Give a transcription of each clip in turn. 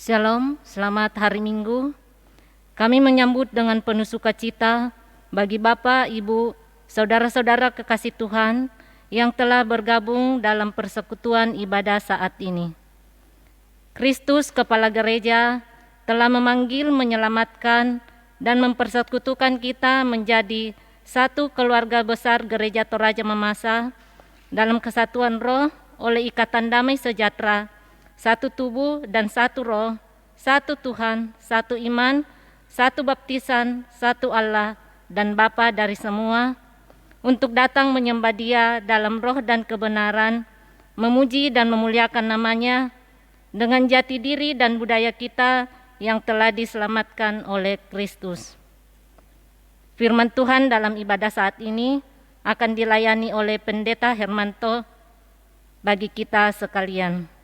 Shalom, selamat hari Minggu. Kami menyambut dengan penuh sukacita bagi Bapak, Ibu, saudara-saudara kekasih Tuhan yang telah bergabung dalam persekutuan ibadah saat ini. Kristus, Kepala Gereja, telah memanggil, menyelamatkan, dan mempersekutukan kita menjadi satu keluarga besar Gereja Toraja Mamasa dalam kesatuan roh oleh ikatan damai sejahtera, satu tubuh dan satu roh, satu Tuhan, satu iman, satu baptisan, satu Allah dan Bapa dari semua, untuk datang menyembah Dia dalam roh dan kebenaran, memuji dan memuliakan namanya dengan jati diri dan budaya kita yang telah diselamatkan oleh Kristus. Firman Tuhan dalam ibadah saat ini akan dilayani oleh Pendeta Hermanto bagi kita sekalian.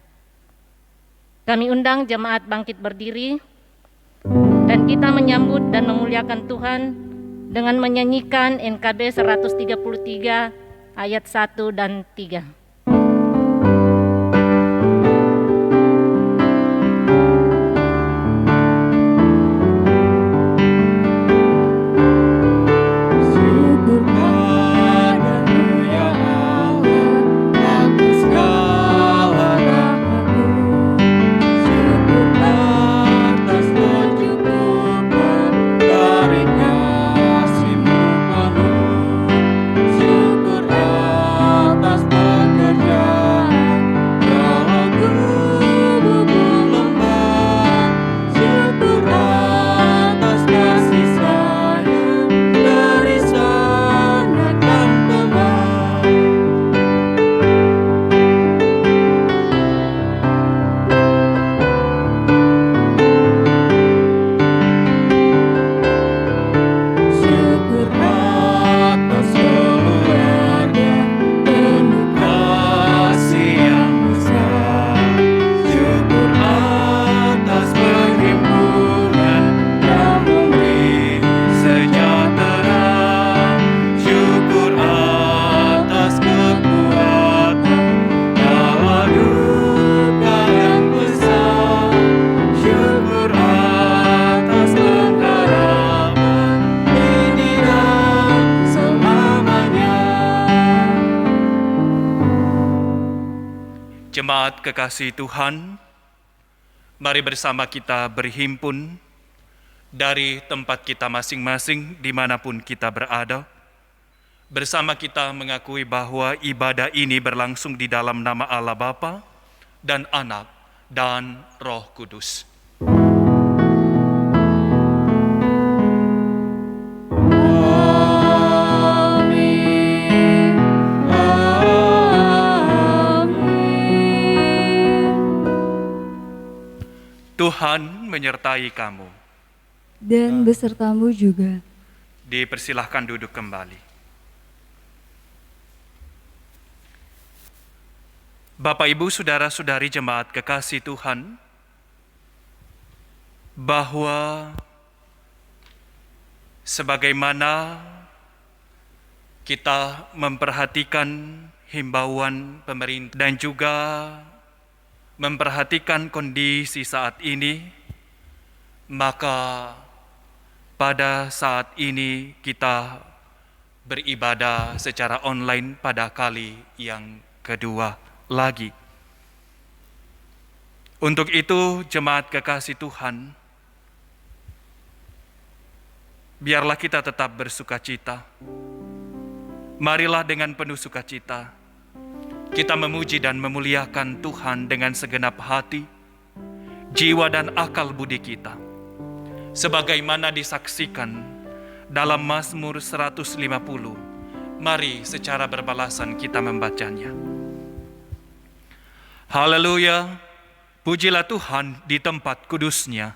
Kami undang jemaat bangkit berdiri dan kita menyambut dan memuliakan Tuhan dengan menyanyikan NKB 133 ayat 1 dan 3. Jemaat kekasih Tuhan, mari bersama kita berhimpun dari tempat kita masing-masing dimanapun kita berada. Bersama kita mengakui bahwa ibadah ini berlangsung di dalam nama Allah Bapa dan Anak dan Roh Kudus. Tuhan menyertai kamu. Dan besertamu juga. Dipersilahkan duduk kembali. Bapak, Ibu, Saudara-saudari jemaat kekasih Tuhan, bahwa sebagaimana kita memperhatikan himbauan pemerintah dan juga memperhatikan kondisi saat ini, maka pada saat ini kita beribadah secara online pada kali yang kedua lagi. Untuk itu, jemaat kekasih Tuhan, biarlah kita tetap bersukacita. Marilah dengan penuh sukacita kita memuji dan memuliakan Tuhan dengan segenap hati, jiwa dan akal budi kita, sebagaimana disaksikan dalam Mazmur 150. Mari secara berbalasan kita membacanya. Haleluya, pujilah Tuhan di tempat kudusnya.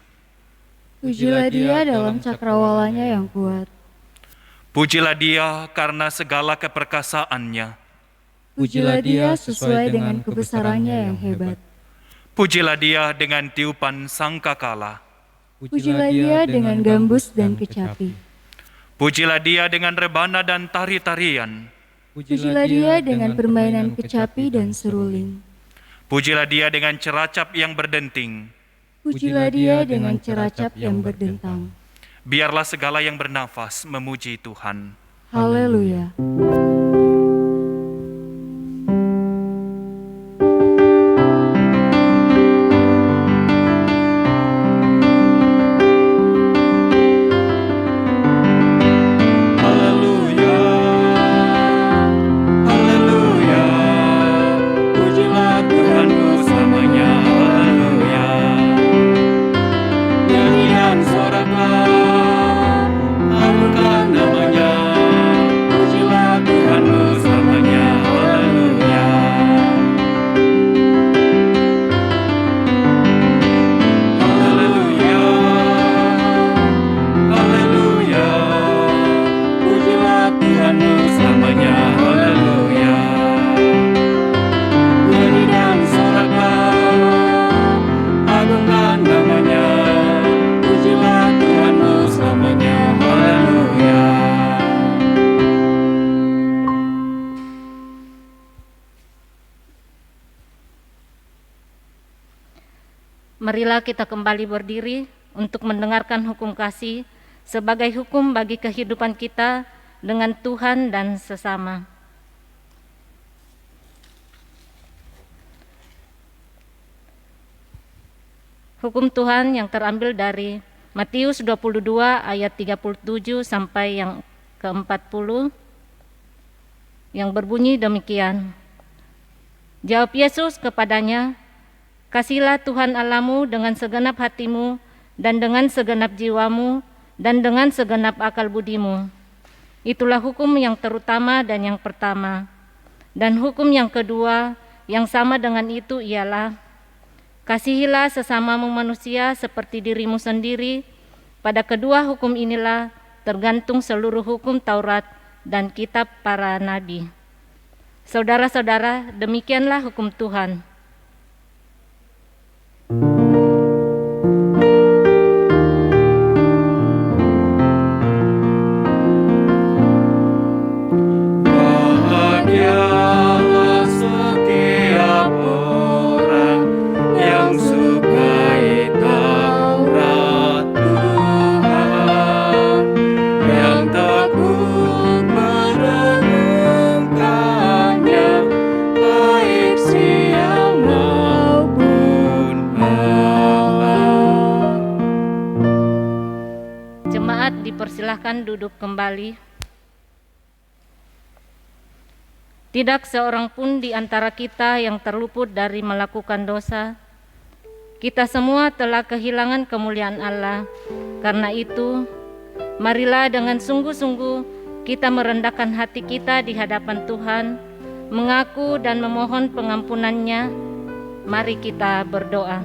Pujilah Dia dalam cakrawalanya yang kuat. Pujilah Dia karena segala keperkasaannya. Pujilah Dia sesuai dengan kebesarannya yang hebat. Pujilah Dia dengan tiupan sangkakala. Pujilah Dia dengan gambus dan kecapi. Pujilah Dia dengan rebana dan tari-tarian. Pujilah Dia dengan permainan kecapi dan seruling. Pujilah Dia dengan ceracap yang berdenting. Pujilah Dia dengan ceracap yang berdentang. Biarlah segala yang bernafas memuji Tuhan. Haleluya. Haleluya, haleluya, pujilah Tuhan bersamanya. Haleluya, nyanyian soraklah, agungkan namanya. Pujilah Tuhan bersamanya. Haleluya, haleluya, haleluya, pujilah Tuhan bersamanya. Haleluya, nyanyi dan soraklah, agungkan namanya. Pujilah Tuhan bersamanya. Haleluya. Marilah kita kembali berdiri untuk mendengarkan hukum kasih sebagai hukum bagi kehidupan kita dengan Tuhan dan sesama. Hukum Tuhan yang terambil dari Matius 22 ayat 37 sampai yang ke-40 yang berbunyi demikian. Jawab Yesus kepadanya, "Kasihilah Tuhan Allahmu dengan segenap hatimu dan dengan segenap jiwamu dan dengan segenap akal budimu. Itulah hukum yang terutama dan yang pertama. Dan hukum yang kedua yang sama dengan itu ialah, kasihilah sesamamu manusia seperti dirimu sendiri. Pada kedua hukum inilah tergantung seluruh hukum Taurat dan kitab para nabi." Saudara-saudara, demikianlah hukum Tuhan. Bahagialah setiap orang yang sukai Taurat Tuhan, yang takut merenungkannya, baik siang maupun malam. Jemaat dipersilahkan duduk kembali. Tidak seorang pun di antara kita yang terluput dari melakukan dosa. Kita semua telah kehilangan kemuliaan Allah. Karena itu, marilah dengan sungguh-sungguh kita merendahkan hati kita di hadapan Tuhan, mengaku dan memohon pengampunannya. Mari kita berdoa.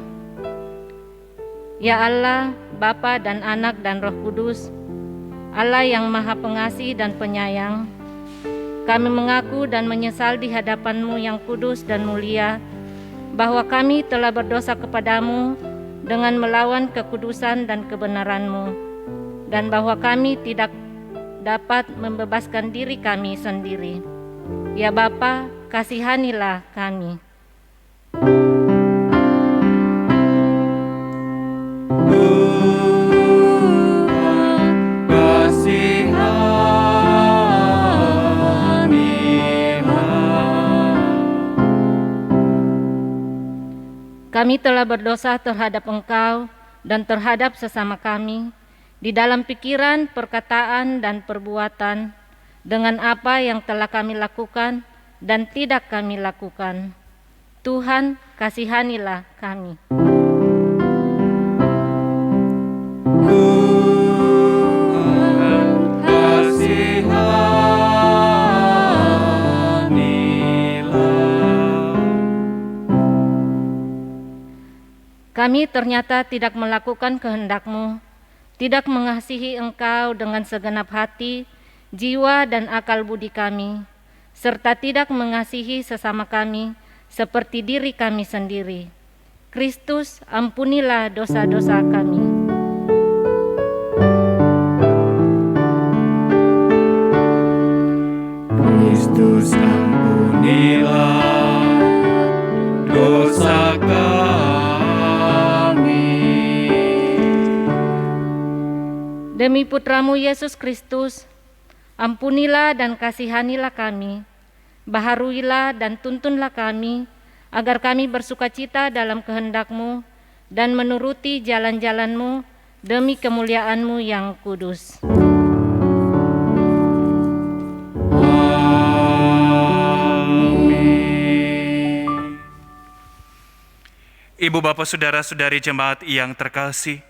Ya Allah, Bapa dan Anak dan Roh Kudus, Allah yang Maha Pengasih dan Penyayang, kami mengaku dan menyesal di hadapan-Mu yang kudus dan mulia bahwa kami telah berdosa kepadamu dengan melawan kekudusan dan kebenaran-Mu, dan bahwa kami tidak dapat membebaskan diri kami sendiri. Ya Bapa, kasihanilah kami. Kami telah berdosa terhadap Engkau dan terhadap sesama kami di dalam pikiran, perkataan, dan perbuatan, dengan apa yang telah kami lakukan dan tidak kami lakukan. Tuhan, kasihanilah kami. Kami ternyata tidak melakukan kehendak-Mu, tidak mengasihi Engkau dengan segenap hati, jiwa, dan akal budi kami, serta tidak mengasihi sesama kami seperti diri kami sendiri. Kristus, ampunilah dosa-dosa kami. Kristus, ampunilah dosa kami. Demi Putramu Yesus Kristus, ampunilah dan kasihanilah kami, baharuilah dan tuntunlah kami, agar kami bersukacita dalam kehendak-Mu dan menuruti jalan-jalan-Mu demi kemuliaan-Mu yang kudus. Ibu bapak saudara-saudari jemaat yang terkasih,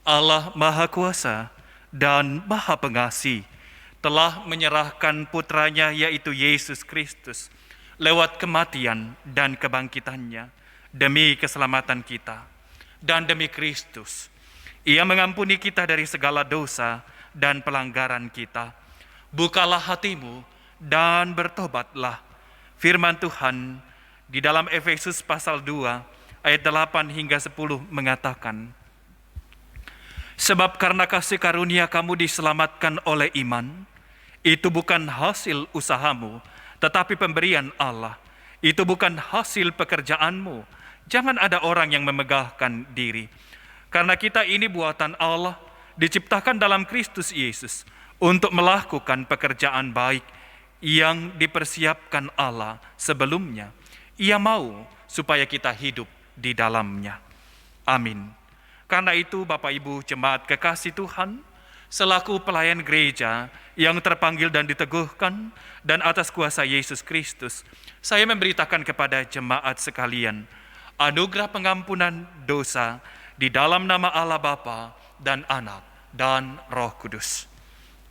Allah Maha Kuasa dan Maha Pengasih telah menyerahkan putranya yaitu Yesus Kristus lewat kematian dan kebangkitannya demi keselamatan kita. Dan demi Kristus, Ia mengampuni kita dari segala dosa dan pelanggaran kita. Bukalah hatimu dan bertobatlah. Firman Tuhan di dalam Efesus pasal 2 ayat 8 hingga 10 mengatakan, sebab karena kasih karunia kamu diselamatkan oleh iman, itu bukan hasil usahamu, tetapi pemberian Allah. Itu bukan hasil pekerjaanmu. Jangan ada orang yang memegahkan diri. Karena kita ini buatan Allah, diciptakan dalam Kristus Yesus untuk melakukan pekerjaan baik yang dipersiapkan Allah sebelumnya. Ia mau supaya kita hidup di dalamnya. Amin. Karena itu Bapak Ibu jemaat kekasih Tuhan, selaku pelayan gereja yang terpanggil dan diteguhkan dan atas kuasa Yesus Kristus, saya memberitakan kepada jemaat sekalian anugerah pengampunan dosa di dalam nama Allah Bapa dan Anak dan Roh Kudus.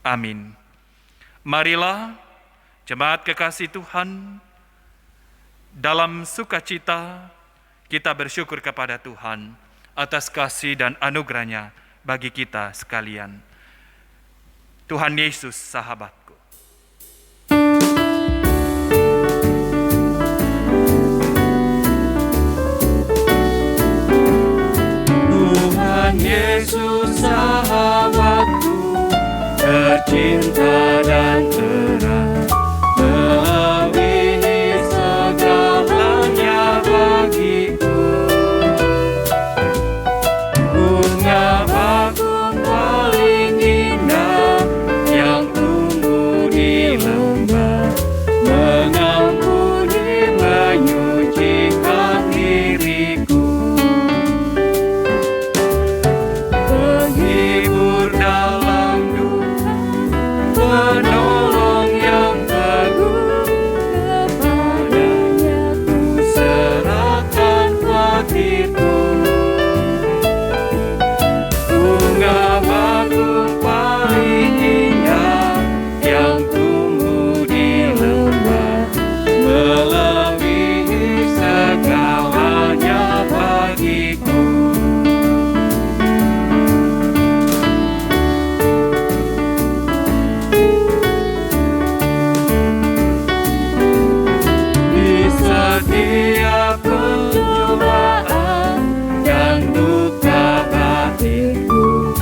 Amin. Marilah jemaat kekasih Tuhan, dalam sukacita kita bersyukur kepada Tuhan atas kasih dan anugerahnya bagi kita sekalian. Tuhan Yesus sahabatku. Tuhan Yesus sahabatku, tercinta dan terang, melebihi segalanya bagiku. Bunga bakung paling indah yang tumbuh di lembah, mengampuni menyucikan diriku. Penghibur dalam duka, penolong yang teguh, kepadanya ku serahkan hatiku. Bunga bakung paling indah yang tumbuh di lembah, melebihi segalanya bagiku. Di setiap pencobaan dan duka batinku,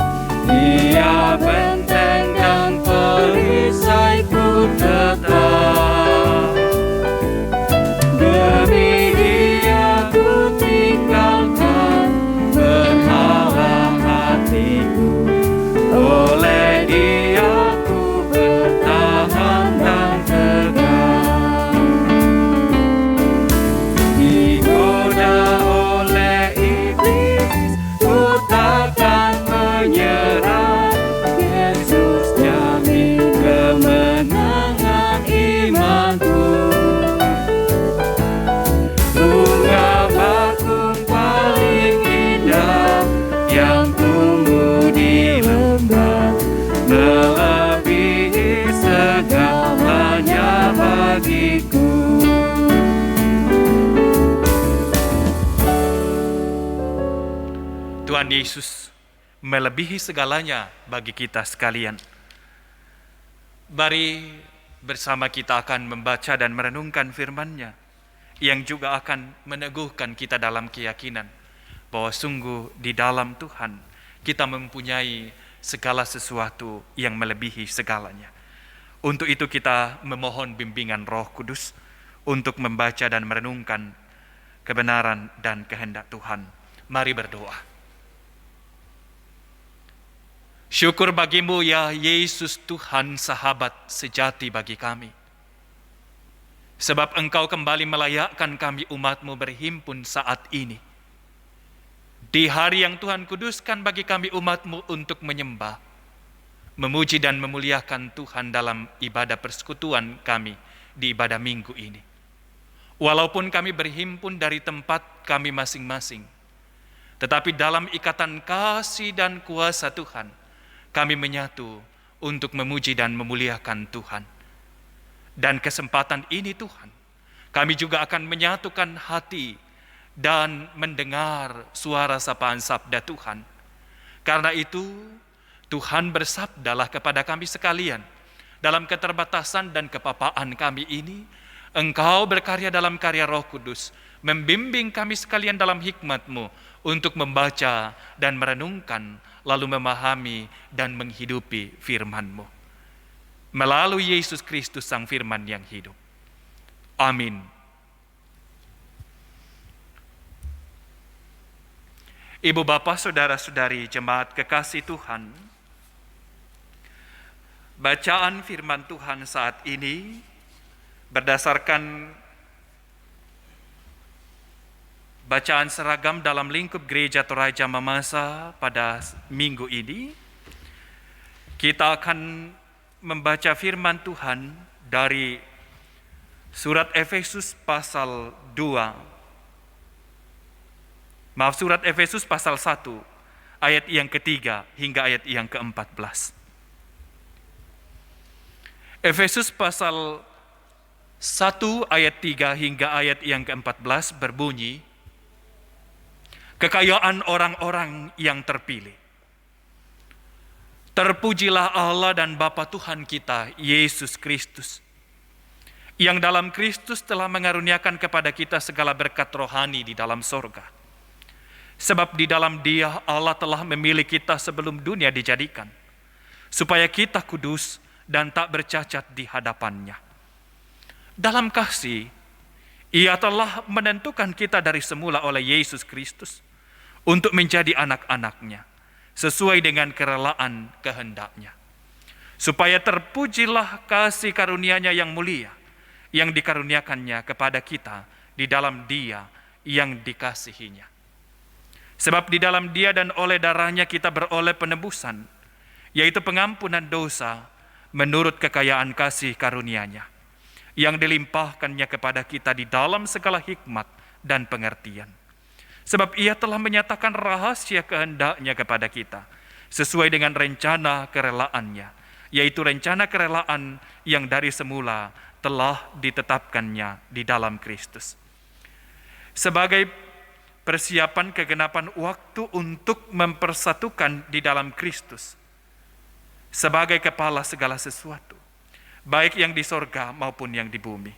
Dia benteng dan perisaiku tetap. Demi Dia ku tinggalkan berhala hatiku, oleh Dia ku bertahan dan tegak. Digoda oleh iblis, ku takkan menyerah. Yesus jamin kemenangan imanku. Bunga bakung paling indah yang tumbuh di lembah, melebihi segalanya bagiku. Tuhan Yesus melebihi segalanya bagi kita sekalian. Mari bersama kita akan membaca dan merenungkan firman-Nya yang juga akan meneguhkan kita dalam keyakinan bahwa sungguh di dalam Tuhan kita mempunyai segala sesuatu yang melebihi segalanya. Untuk itu kita memohon bimbingan Roh Kudus untuk membaca dan merenungkan kebenaran dan kehendak Tuhan. Mari berdoa. Syukur bagimu ya Yesus Tuhan sahabat sejati bagi kami. Sebab Engkau kembali melayakkan kami umat-Mu berhimpun saat ini. Di hari yang Tuhan kuduskan bagi kami umat-Mu untuk menyembah, memuji dan memuliakan Tuhan dalam ibadah persekutuan kami di ibadah minggu ini. Walaupun kami berhimpun dari tempat kami masing-masing, tetapi dalam ikatan kasih dan kuasa Tuhan, kami menyatu untuk memuji dan memuliakan Tuhan. Dan kesempatan ini Tuhan, kami juga akan menyatukan hati dan mendengar suara sapaan sabda Tuhan. Karena itu, Tuhan bersabdalah kepada kami sekalian, dalam keterbatasan dan kepapaan kami ini, Engkau berkarya dalam karya Roh Kudus, membimbing kami sekalian dalam hikmat-Mu untuk membaca dan merenungkan, lalu memahami dan menghidupi firman-Mu. Melalui Yesus Kristus Sang Firman yang hidup. Amin. Ibu bapak saudara-saudari jemaat kekasih Tuhan, bacaan firman Tuhan saat ini berdasarkan bacaan seragam dalam lingkup gereja Toraja Mamasa pada minggu ini, kita akan membaca firman Tuhan dari surat Efesus pasal 2. Surat Efesus pasal 1 ayat yang ketiga hingga ayat yang ke-14. Efesus pasal 1 ayat 3 hingga ayat yang ke-14 berbunyi, kekayaan orang-orang yang terpilih. Terpujilah Allah dan Bapa Tuhan kita, Yesus Kristus, yang dalam Kristus telah mengaruniakan kepada kita segala berkat rohani di dalam sorga. Sebab di dalam Dia Allah telah memilih kita sebelum dunia dijadikan, supaya kita kudus dan tak bercacat di hadapan-Nya. Dalam kasih, Ia telah menentukan kita dari semula oleh Yesus Kristus untuk menjadi anak-anak-Nya, sesuai dengan kerelaan kehendak-Nya. Supaya terpujilah kasih karunia-Nya yang mulia, yang dikaruniakannya kepada kita di dalam Dia yang dikasihinya. Sebab di dalam Dia dan oleh darah-Nya kita beroleh penebusan, yaitu pengampunan dosa menurut kekayaan kasih karunia-Nya, yang dilimpahkannya kepada kita di dalam segala hikmat dan pengertian. Sebab Ia telah menyatakan rahasia kehendak-Nya kepada kita, sesuai dengan rencana kerelaan-Nya, yaitu rencana kerelaan yang dari semula telah ditetapkannya di dalam Kristus. Sebagai persiapan kegenapan waktu untuk mempersatukan di dalam Kristus, sebagai kepala segala sesuatu, baik yang di sorga maupun yang di bumi.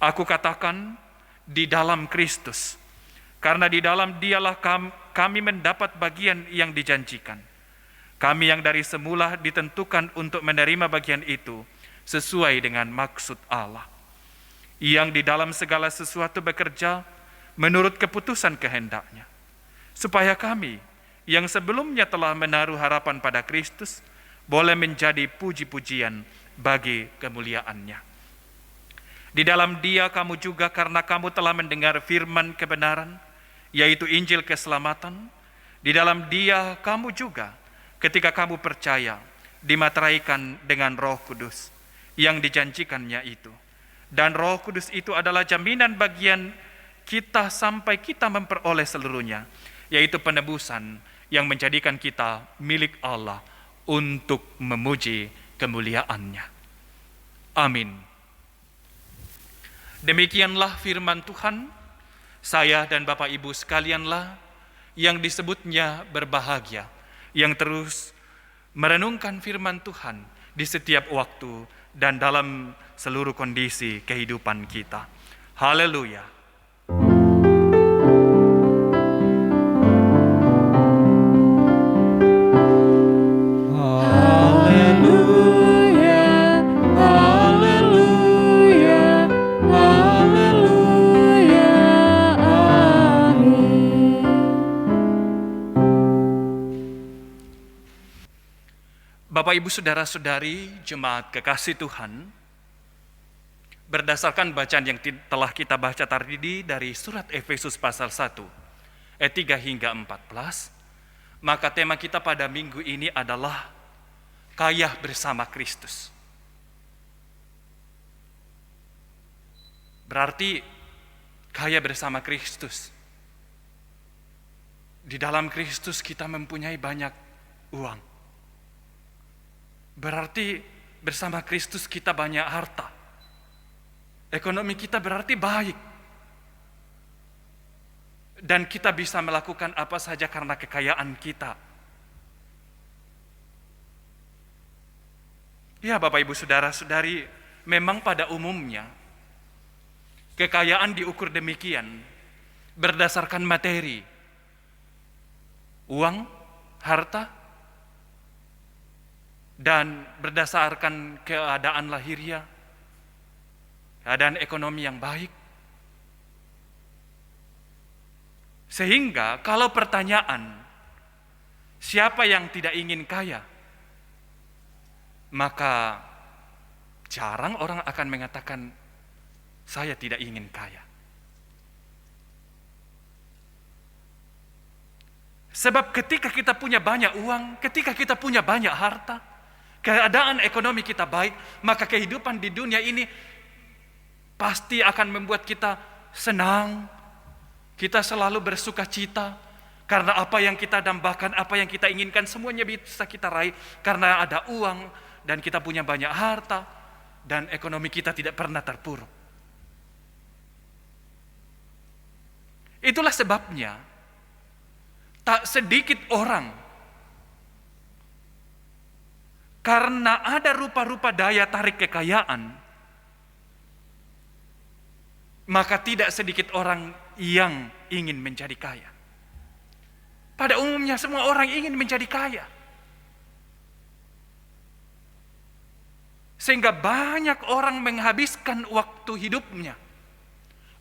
Aku katakan di dalam Kristus, karena di dalam Dialah kami mendapat bagian yang dijanjikan. Kami yang dari semula ditentukan untuk menerima bagian itu sesuai dengan maksud Allah, yang di dalam segala sesuatu bekerja menurut keputusan kehendak-Nya, supaya kami yang sebelumnya telah menaruh harapan pada Kristus boleh menjadi puji-pujian bagi kemuliaan-Nya. Di dalam Dia kamu juga, karena kamu telah mendengar firman kebenaran, yaitu Injil keselamatan, di dalam Dia kamu juga, ketika kamu percaya, dimateraikan dengan Roh Kudus yang dijanjikannya itu. Dan Roh Kudus itu adalah jaminan bagian kita sampai kita memperoleh seluruhnya, yaitu penebusan yang menjadikan kita milik Allah untuk memuji kemuliaan-Nya. Amin. Demikianlah firman Tuhan. Saya dan Bapak Ibu sekalianlah yang disebutnya berbahagia, yang terus merenungkan firman Tuhan di setiap waktu dan dalam seluruh kondisi kehidupan kita. Haleluya. Bapak, Ibu, Saudara-saudari, jemaat kekasih Tuhan, berdasarkan bacaan yang telah kita baca tadi dari surat Efesus pasal 1, ayat 3 hingga 14, maka tema kita pada minggu ini adalah kaya bersama Kristus. Berarti kaya bersama Kristus. Di dalam Kristus kita mempunyai banyak uang. Berarti bersama Kristus kita banyak harta. Ekonomi kita berarti baik. Dan kita bisa melakukan apa saja karena kekayaan kita. Ya, Bapak, Ibu, Saudara-saudari, memang pada umumnya kekayaan diukur demikian berdasarkan materi, uang, harta, dan berdasarkan keadaan lahiriah, keadaan ekonomi yang baik. Sehingga kalau pertanyaan, siapa yang tidak ingin kaya? Maka jarang orang akan mengatakan, saya tidak ingin kaya. Sebab ketika kita punya banyak uang, ketika kita punya banyak harta, keadaan ekonomi kita baik, maka kehidupan di dunia ini pasti akan membuat kita senang. Kita selalu bersuka cita karena apa yang kita dambakan, apa yang kita inginkan semuanya bisa kita raih karena ada uang dan kita punya banyak harta dan ekonomi kita tidak pernah terpuruk. Itulah sebabnya tak sedikit orang karena ada rupa-rupa daya tarik kekayaan, maka tidak sedikit orang yang ingin menjadi kaya. Pada umumnya semua orang ingin menjadi kaya. Sehingga banyak orang menghabiskan waktu hidupnya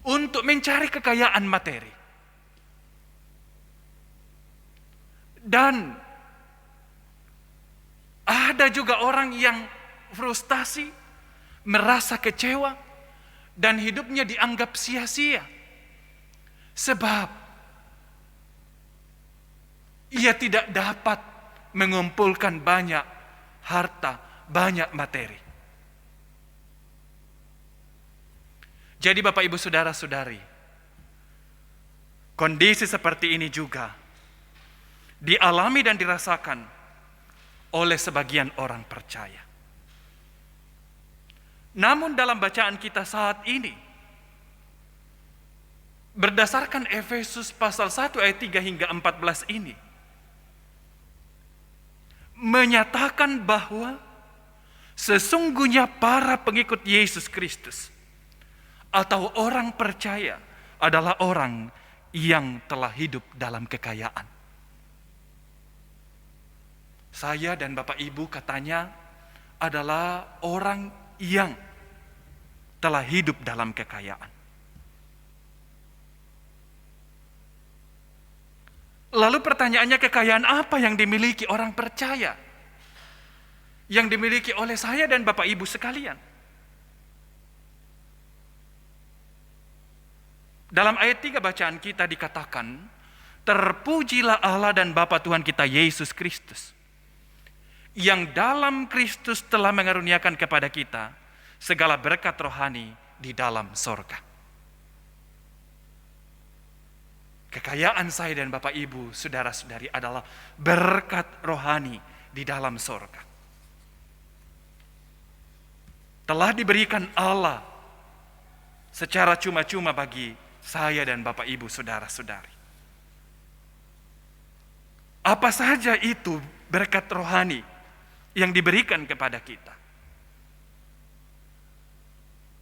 untuk mencari kekayaan materi. Dan ada juga orang yang frustasi, merasa kecewa, dan hidupnya dianggap sia-sia. Sebab ia tidak dapat mengumpulkan banyak harta, banyak materi. Jadi Bapak, Ibu, Saudara-saudari, kondisi seperti ini juga dialami dan dirasakan oleh sebagian orang percaya. Namun dalam bacaan kita saat ini, berdasarkan Efesus pasal 1 ayat 3 hingga 14 ini, menyatakan bahwa sesungguhnya para pengikut Yesus Kristus atau orang percaya adalah orang yang telah hidup dalam kekayaan. Saya dan Bapak Ibu katanya adalah orang yang telah hidup dalam kekayaan. Lalu pertanyaannya, kekayaan apa yang dimiliki orang percaya? Yang dimiliki oleh saya dan Bapak Ibu sekalian. Dalam ayat 3 bacaan kita dikatakan, terpujilah Allah dan Bapa Tuhan kita Yesus Kristus, yang dalam Kristus telah mengaruniakan kepada kita segala berkat rohani di dalam sorga. Kekayaan saya dan Bapak Ibu, Saudara-saudari, adalah berkat rohani di dalam sorga. Telah diberikan Allah secara cuma-cuma bagi saya dan Bapak Ibu, Saudara-saudari. Apa saja itu berkat rohani yang diberikan kepada kita,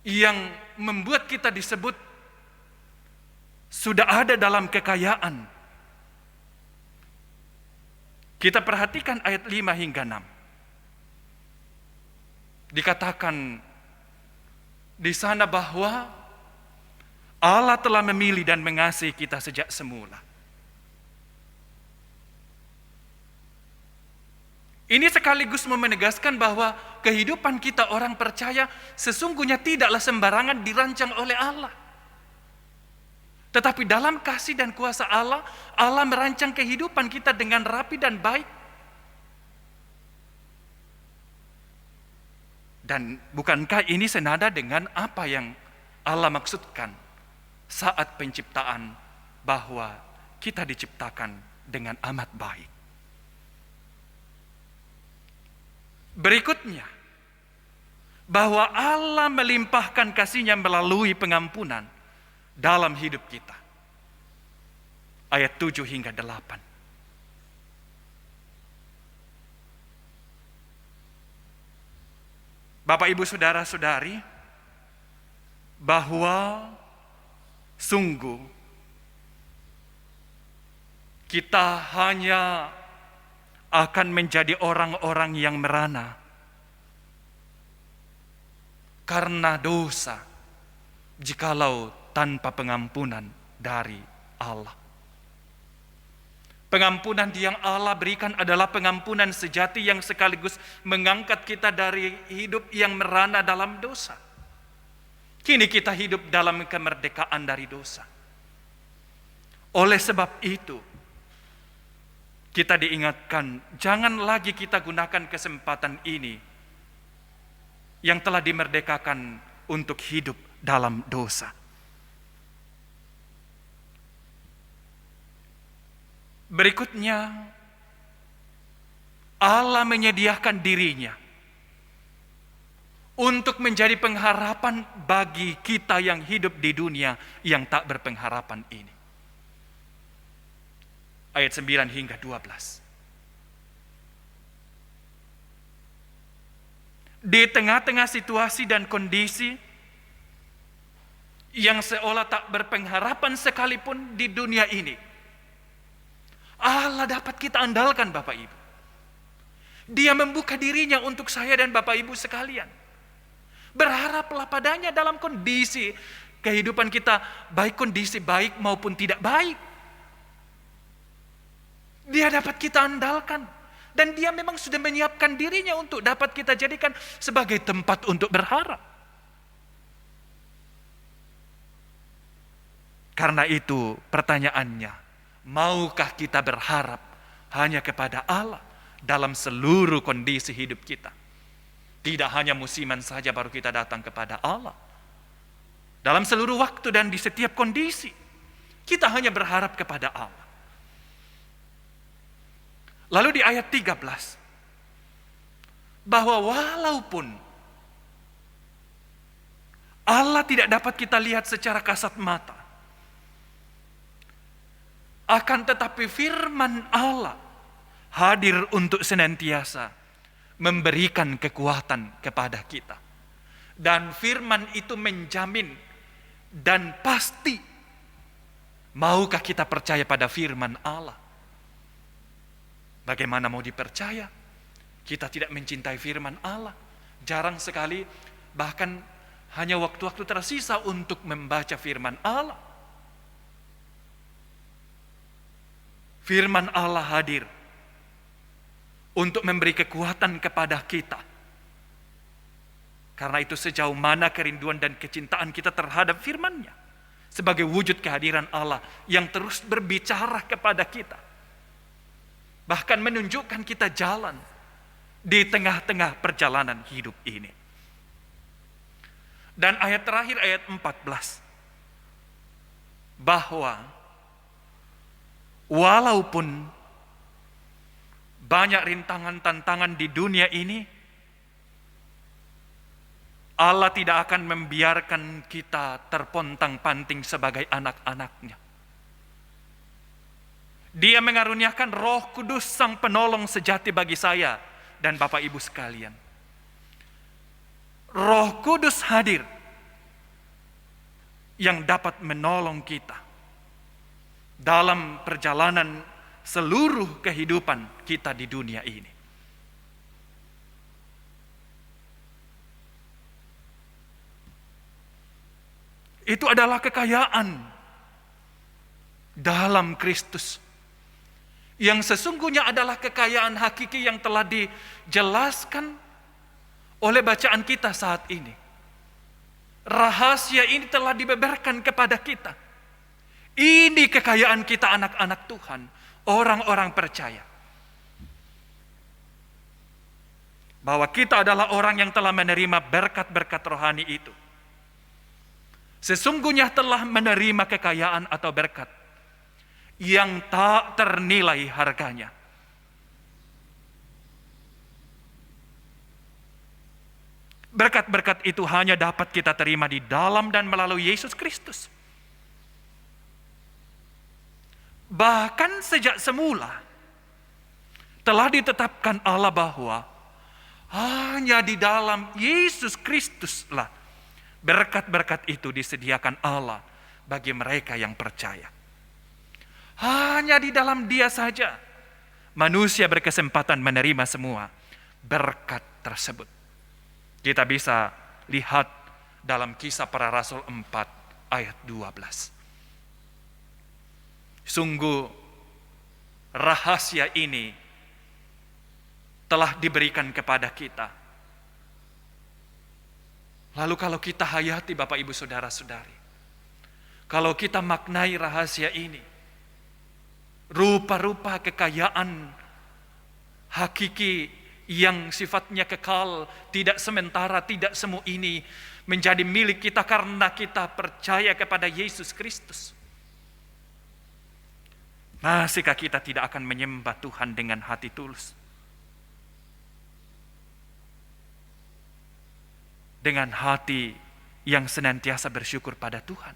yang membuat kita disebut sudah ada dalam kekayaan. Kita perhatikan ayat 5 hingga 6. Dikatakan di sana bahwa Allah telah memilih dan mengasihi kita sejak semula. Ini sekaligus menegaskan bahwa kehidupan kita orang percaya sesungguhnya tidaklah sembarangan dirancang oleh Allah. Tetapi dalam kasih dan kuasa Allah, Allah merancang kehidupan kita dengan rapi dan baik. Dan bukankah ini senada dengan apa yang Allah maksudkan saat penciptaan, bahwa kita diciptakan dengan amat baik. Berikutnya, bahwa Allah melimpahkan kasih-Nya melalui pengampunan dalam hidup kita. Ayat 7 hingga 8. Bapak, Ibu, Saudara-saudari, bahwa sungguh kita hanya akan menjadi orang-orang yang merana karena dosa jikalau tanpa pengampunan dari Allah. Pengampunan yang Allah berikan adalah pengampunan sejati yang sekaligus mengangkat kita dari hidup yang merana dalam dosa. Kini kita hidup dalam kemerdekaan dari dosa. Oleh sebab itu, kita diingatkan, jangan lagi kita gunakan kesempatan ini yang telah dimerdekakan untuk hidup dalam dosa. Berikutnya, Allah menyediakan diri-Nya untuk menjadi pengharapan bagi kita yang hidup di dunia yang tak berpengharapan ini. Ayat 9 hingga 12. Di tengah-tengah situasi dan kondisi yang seolah tak berpengharapan sekalipun di dunia ini, Allah dapat kita andalkan, Bapak Ibu. Dia membuka diri-Nya untuk saya dan Bapak Ibu sekalian. Berharaplah padanya dalam kondisi kehidupan kita, baik kondisi baik maupun tidak baik. Dia dapat kita andalkan. Dan Dia memang sudah menyiapkan diri-Nya untuk dapat kita jadikan sebagai tempat untuk berharap. Karena itu pertanyaannya, maukah kita berharap hanya kepada Allah dalam seluruh kondisi hidup kita? Tidak hanya musiman saja baru kita datang kepada Allah. Dalam seluruh waktu dan di setiap kondisi, kita hanya berharap kepada Allah. Lalu di ayat 13, bahwa walaupun Allah tidak dapat kita lihat secara kasat mata, akan tetapi firman Allah hadir untuk senantiasa memberikan kekuatan kepada kita. Dan firman itu menjamin dan pasti, maukah kita percaya pada firman Allah? Bagaimana mau dipercaya? Kita tidak mencintai firman Allah. Jarang sekali, bahkan hanya waktu-waktu tersisa untuk membaca firman Allah. Firman Allah hadir untuk memberi kekuatan kepada kita. Karena itu sejauh mana kerinduan dan kecintaan kita terhadap firman-Nya, sebagai wujud kehadiran Allah yang terus berbicara kepada kita. Bahkan menunjukkan kita jalan di tengah-tengah perjalanan hidup ini. Dan ayat terakhir, ayat 14. Bahwa walaupun banyak rintangan-tantangan di dunia ini, Allah tidak akan membiarkan kita terpontang-panting sebagai anak-anak-Nya. Dia mengaruniakan Roh Kudus, Sang Penolong sejati bagi saya dan Bapak Ibu sekalian. Roh Kudus hadir yang dapat menolong kita dalam perjalanan seluruh kehidupan kita di dunia ini. Itu adalah kekayaan dalam Kristus yang sesungguhnya adalah kekayaan hakiki yang telah dijelaskan oleh bacaan kita saat ini. Rahasia ini telah dibeberkan kepada kita. Ini kekayaan kita anak-anak Tuhan, orang-orang percaya. Bahwa kita adalah orang yang telah menerima berkat-berkat rohani itu. Sesungguhnya telah menerima kekayaan atau berkat yang tak ternilai harganya. Berkat-berkat itu hanya dapat kita terima di dalam dan melalui Yesus Kristus. Bahkan sejak semula telah ditetapkan Allah bahwa hanya di dalam Yesus Kristuslah berkat-berkat itu disediakan Allah bagi mereka yang percaya. Hanya di dalam Dia saja manusia berkesempatan menerima semua berkat tersebut. Kita bisa lihat dalam Kisah Para Rasul 4 ayat 12. Sungguh rahasia ini telah diberikan kepada kita. Lalu kalau kita hayati Bapak Ibu Saudara-saudari, kalau kita maknai rahasia ini, rupa-rupa kekayaan hakiki yang sifatnya kekal, tidak sementara, tidak semu ini menjadi milik kita karena kita percaya kepada Yesus Kristus. Masihkah kita tidak akan menyembah Tuhan dengan hati tulus? Dengan hati yang senantiasa bersyukur pada Tuhan.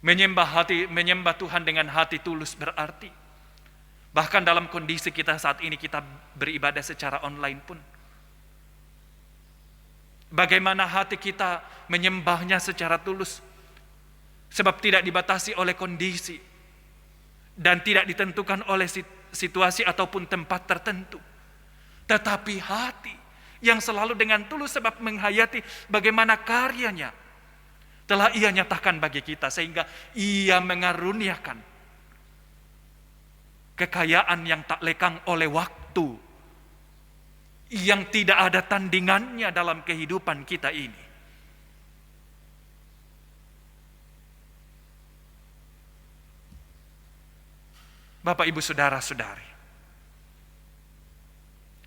Menyembah Tuhan dengan hati tulus berarti bahkan dalam kondisi kita saat ini kita beribadah secara online pun, bagaimana hati kita menyembahnya secara tulus, sebab tidak dibatasi oleh kondisi dan tidak ditentukan oleh situasi ataupun tempat tertentu, tetapi hati yang selalu dengan tulus sebab menghayati bagaimana karyanya telah Ia nyatakan bagi kita, sehingga Ia mengaruniakan kekayaan yang tak lekang oleh waktu, yang tidak ada tandingannya dalam kehidupan kita ini. Bapak, Ibu, Saudara-saudari,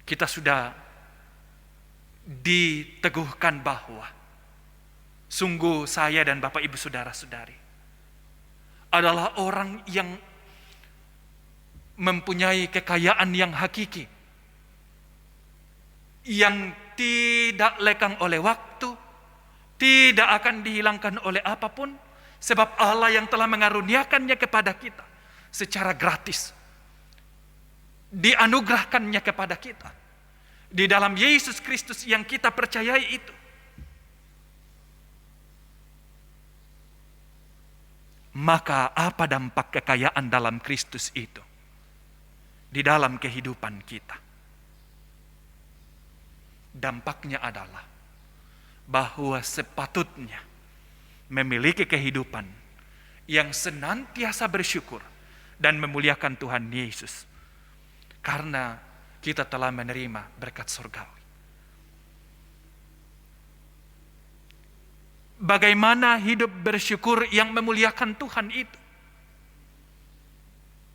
kita sudah diteguhkan bahwa sungguh saya dan Bapak Ibu Saudara-saudari adalah orang yang mempunyai kekayaan yang hakiki, yang tidak lekang oleh waktu, tidak akan dihilangkan oleh apapun, sebab Allah yang telah mengaruniakannya kepada kita secara gratis, dianugerahkannya kepada kita di dalam Yesus Kristus yang kita percayai itu. Maka apa dampak kekayaan dalam Kristus itu di dalam kehidupan kita? Dampaknya adalah bahwa sepatutnya memiliki kehidupan yang senantiasa bersyukur dan memuliakan Tuhan Yesus, karena kita telah menerima berkat surgawi. Bagaimana hidup bersyukur yang memuliakan Tuhan itu?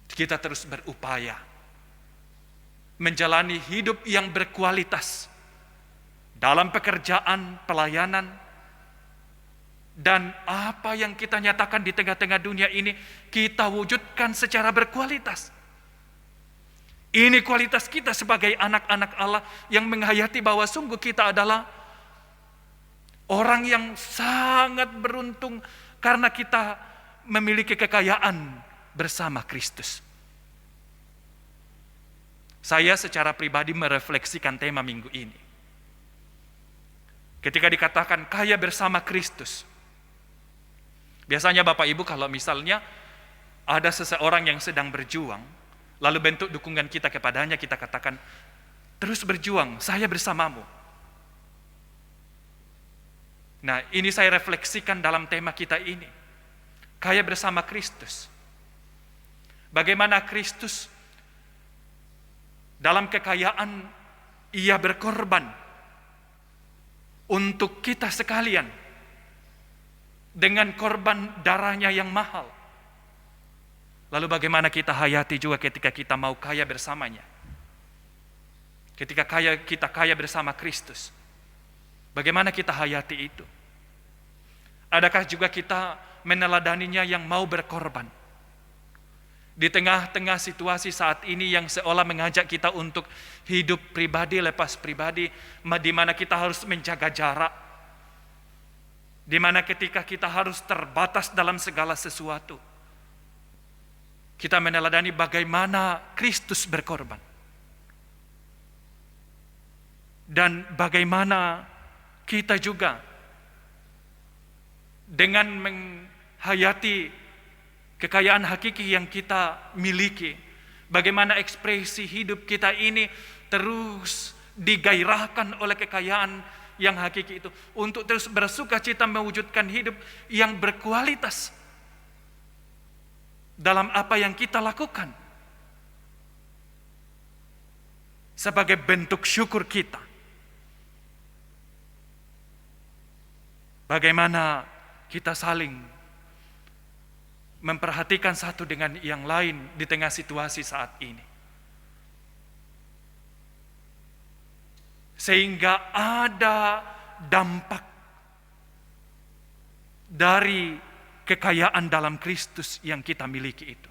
Kita terus berupaya menjalani hidup yang berkualitas dalam pekerjaan, pelayanan, dan apa yang kita nyatakan di tengah-tengah dunia ini kita wujudkan secara berkualitas. Ini kualitas kita sebagai anak-anak Allah yang menghayati bahwa sungguh kita adalah orang yang sangat beruntung karena kita memiliki kekayaan bersama Kristus. Saya secara pribadi merefleksikan tema minggu ini. Ketika dikatakan kaya bersama Kristus, biasanya Bapak Ibu kalau misalnya ada seseorang yang sedang berjuang, lalu bentuk dukungan kita kepadanya, kita katakan, terus berjuang, saya bersamamu. Nah, ini saya refleksikan dalam tema kita ini. Kaya bersama Kristus. Bagaimana Kristus dalam kekayaan ia berkorban untuk kita sekalian dengan korban darahnya yang mahal. Lalu bagaimana kita hayati juga ketika kita mau kaya bersamanya. Ketika kita kaya bersama Kristus. Bagaimana kita hayati itu? Adakah juga kita meneladaninya yang mau berkorban? Di tengah-tengah situasi saat ini yang seolah mengajak kita untuk hidup pribadi lepas pribadi, di mana kita harus menjaga jarak, di mana ketika kita harus terbatas dalam segala sesuatu, kita meneladani bagaimana Kristus berkorban. Dan bagaimana kita juga dengan menghayati kekayaan hakiki yang kita miliki, bagaimana ekspresi hidup kita ini terus digairahkan oleh kekayaan yang hakiki itu, untuk terus bersuka cita mewujudkan hidup yang berkualitas dalam apa yang kita lakukan, sebagai bentuk syukur kita. Bagaimana kita saling memperhatikan satu dengan yang lain di tengah situasi saat ini. Sehingga ada dampak dari kekayaan dalam Kristus yang kita miliki itu.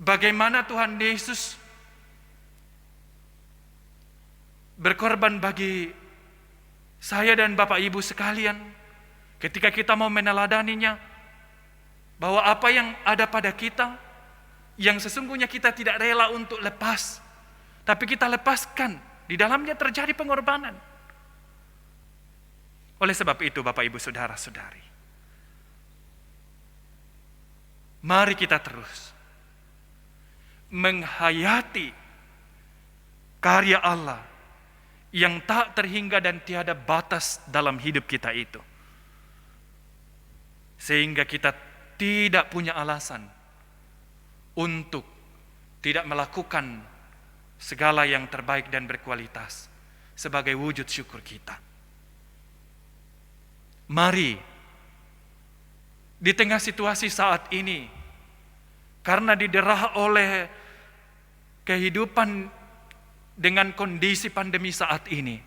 Bagaimana Tuhan Yesus berkorban bagi saya dan Bapak Ibu sekalian ketika kita mau meneladaninya, bahwa apa yang ada pada kita, yang sesungguhnya kita tidak rela untuk lepas, tapi kita lepaskan, di dalamnya terjadi pengorbanan. Oleh sebab itu Bapak Ibu Saudara-saudari, mari kita terus menghayati karya Allah yang tak terhingga dan tiada batas dalam hidup kita itu. Sehingga kita tidak punya alasan untuk tidak melakukan segala yang terbaik dan berkualitas sebagai wujud syukur kita. Mari, di tengah situasi saat ini, karena diderah oleh kehidupan dengan kondisi pandemi saat ini,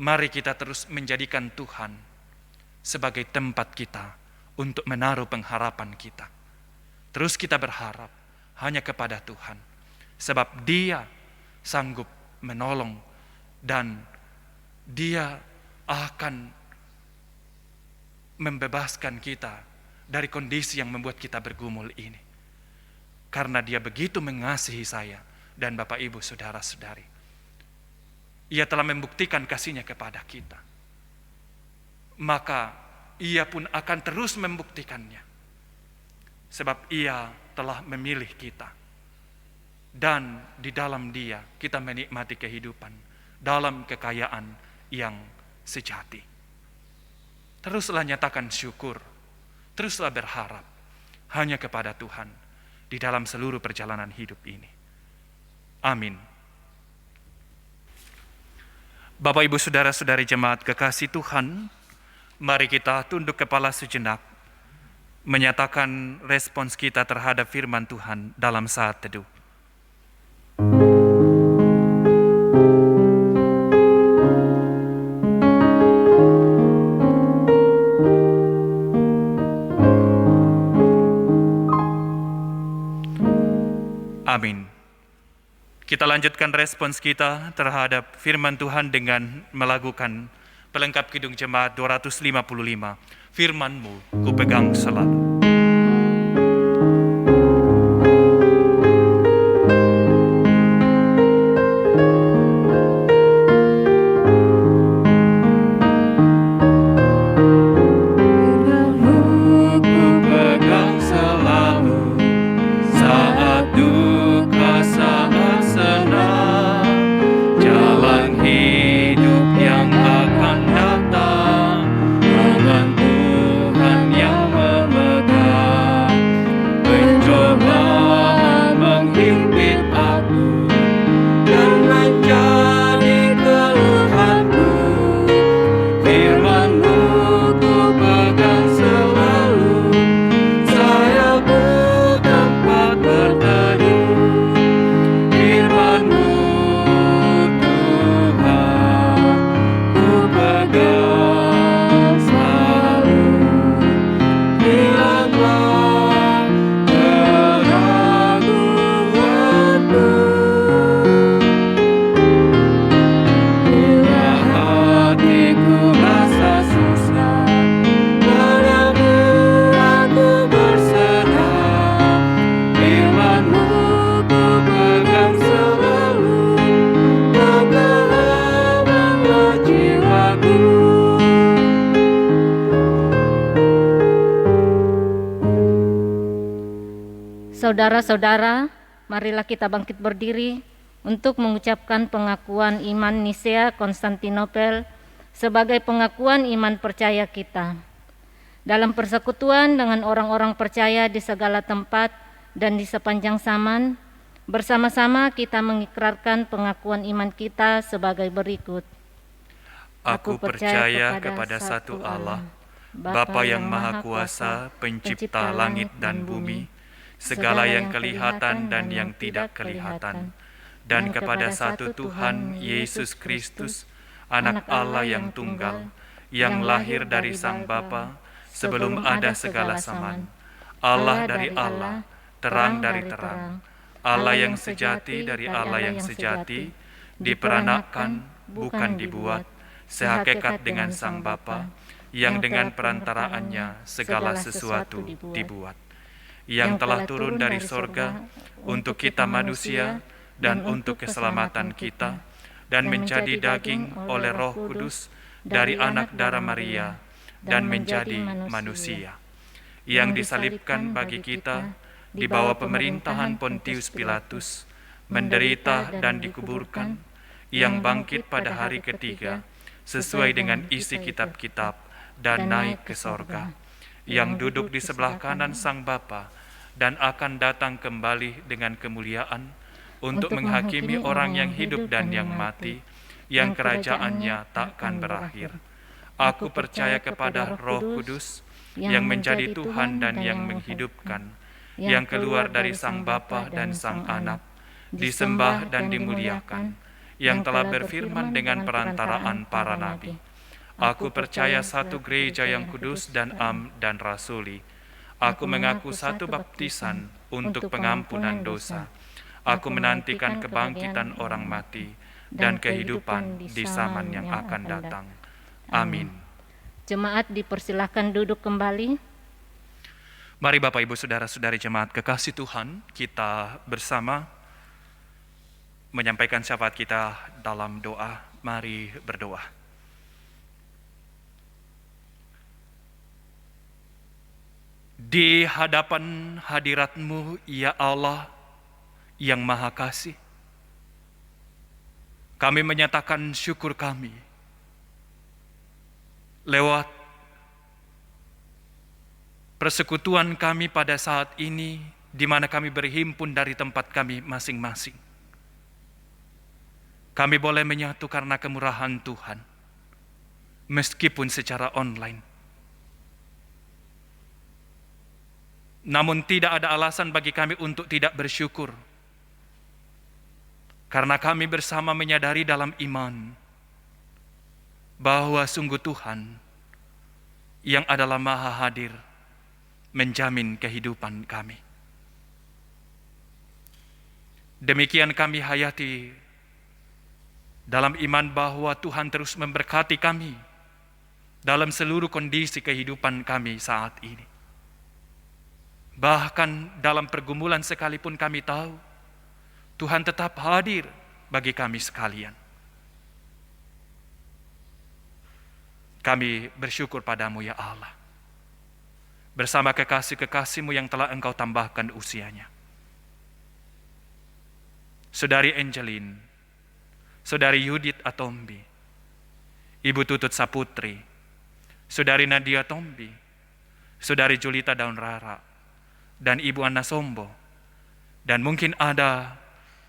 mari kita terus menjadikan Tuhan sebagai tempat kita untuk menaruh pengharapan kita. Terus kita berharap hanya kepada Tuhan, sebab Dia sanggup menolong dan Dia akan membebaskan kita dari kondisi yang membuat kita bergumul ini. Karena Dia begitu mengasihi saya dan Bapak Ibu Saudara-saudari. Ia telah membuktikan kasih-Nya kepada kita. Maka Ia pun akan terus membuktikannya. Sebab Ia telah memilih kita. Dan di dalam Dia kita menikmati kehidupan dalam kekayaan yang sejati. Teruslah nyatakan syukur, teruslah berharap hanya kepada Tuhan di dalam seluruh perjalanan hidup ini. Amin. Bapak Ibu Saudara-saudari jemaat kekasih Tuhan, mari kita tunduk kepala sejenak, menyatakan respons kita terhadap firman Tuhan dalam saat teduh. Amin. Kita lanjutkan respons kita terhadap firman Tuhan dengan melakukan pelengkap Kidung Jemaat 255. Firman-Mu ku pegang selalu. Tuhan yang memegang Saudara-saudara, marilah kita bangkit berdiri untuk mengucapkan pengakuan iman Nisea Konstantinopel sebagai pengakuan iman percaya kita. Dalam persekutuan dengan orang-orang percaya di segala tempat dan di sepanjang zaman, bersama-sama kita mengikrarkan pengakuan iman kita sebagai berikut. Aku percaya kepada satu Allah, Bapa yang Maha Kuasa, pencipta langit dan bumi, segala yang kelihatan dan yang tidak kelihatan, dan kepada satu Tuhan Yesus Kristus, Anak Allah yang tunggal, yang lahir dari Sang Bapa, sebelum ada segala zaman, Allah dari Allah, terang dari terang, Allah yang sejati dari Allah yang sejati, diperanakkan, bukan dibuat, sehakikat dengan Sang Bapa, yang dengan perantaraannya segala sesuatu dibuat, yang telah turun dari sorga untuk kita manusia dan untuk keselamatan kita, dan menjadi daging oleh Roh Kudus dari anak darah Maria, dan menjadi manusia, yang disalibkan bagi kita di bawah pemerintahan Pontius Pilatus, menderita dan dikuburkan, yang bangkit pada hari ketiga, sesuai dengan isi kitab-kitab, dan naik ke sorga, yang duduk di sebelah kanan Sang Bapa, dan akan datang kembali dengan kemuliaan untuk menghakimi orang yang hidup dan yang mati, yang kerajaannya takkan berakhir. Aku percaya kepada Roh Kudus, yang menjadi Tuhan dan yang menghidupkan, yang keluar dari Sang Bapa dan Sang Anak, disembah dan dimuliakan, yang telah berfirman dengan perantaraan para nabi. Aku percaya satu gereja yang kudus dan am dan rasuli. Aku mengaku satu baptisan untuk pengampunan dosa. Aku menantikan kebangkitan orang mati dan kehidupan di zaman yang akan datang. Amin. Jemaat dipersilahkan duduk kembali. Mari Bapak Ibu Saudara-saudari jemaat kekasih Tuhan, kita bersama menyampaikan syafaat kita dalam doa. Mari berdoa. Di hadapan hadirat-Mu, ya Allah yang Maha Kasih, kami menyatakan syukur kami lewat persekutuan kami pada saat ini, di mana kami berhimpun dari tempat kami masing-masing. Kami boleh menyatu karena kemurahan Tuhan, meskipun secara online. Namun tidak ada alasan bagi kami untuk tidak bersyukur, karena kami bersama menyadari dalam iman bahwa sungguh Tuhan yang adalah Maha Hadir menjamin kehidupan kami. Demikian kami hayati dalam iman bahwa Tuhan terus memberkati kami dalam seluruh kondisi kehidupan kami saat ini. Bahkan dalam pergumulan sekalipun kami tahu Tuhan tetap hadir bagi kami sekalian. Kami bersyukur padamu ya Allah, bersama kekasih-kekasih-Mu yang telah Engkau tambahkan usianya. Saudari Angeline, Saudari Yudit Atombi, Ibu Tutut Saputri, Saudari Nadia Tombi, Saudari Julita Daun Rara, dan Ibu Anna Sombo, dan mungkin ada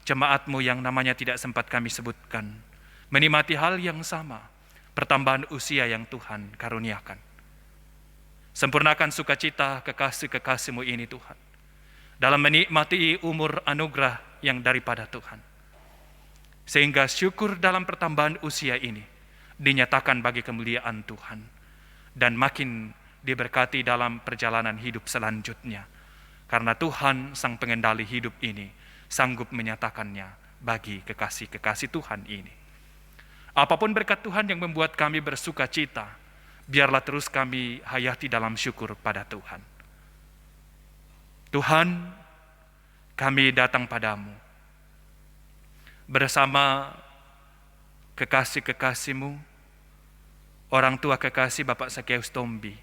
jemaat-Mu yang namanya tidak sempat kami sebutkan, menikmati hal yang sama, pertambahan usia yang Tuhan karuniakan. Sempurnakan sukacita kekasih-kekasih-Mu ini Tuhan, dalam menikmati umur anugerah yang daripada Tuhan, sehingga syukur dalam pertambahan usia ini dinyatakan bagi kemuliaan Tuhan, dan makin diberkati dalam perjalanan hidup selanjutnya, karena Tuhan Sang Pengendali hidup ini sanggup menyatakannya bagi kekasih-kekasih Tuhan ini. Apapun berkat Tuhan yang membuat kami bersuka cita, biarlah terus kami hayati dalam syukur pada Tuhan. Tuhan, kami datang padamu bersama kekasih-kekasih-Mu, orang tua kekasih Bapak Sakeus Tombi,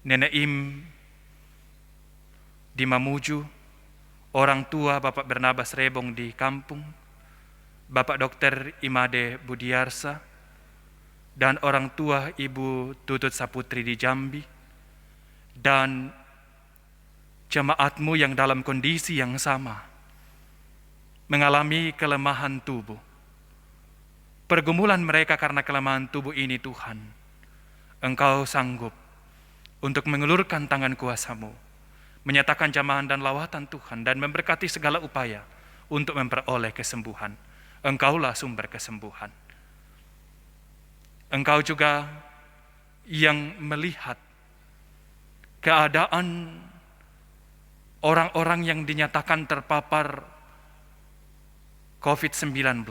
Nenek Im di Mamuju, orang tua Bapak Bernabas Rebong di kampung, Bapak Dr. Imade Budiarsa, dan orang tua Ibu Tutut Saputri di Jambi, dan jemaatmu yang dalam kondisi yang sama, mengalami kelemahan tubuh. Pergumulan mereka karena kelemahan tubuh ini Tuhan, Engkau sanggup untuk mengulurkan tangan kuasa-Mu, menyatakan jamahan dan lawatan Tuhan, dan memberkati segala upaya untuk memperoleh kesembuhan. Engkaulah sumber kesembuhan. Engkau juga yang melihat keadaan orang-orang yang dinyatakan terpapar COVID-19.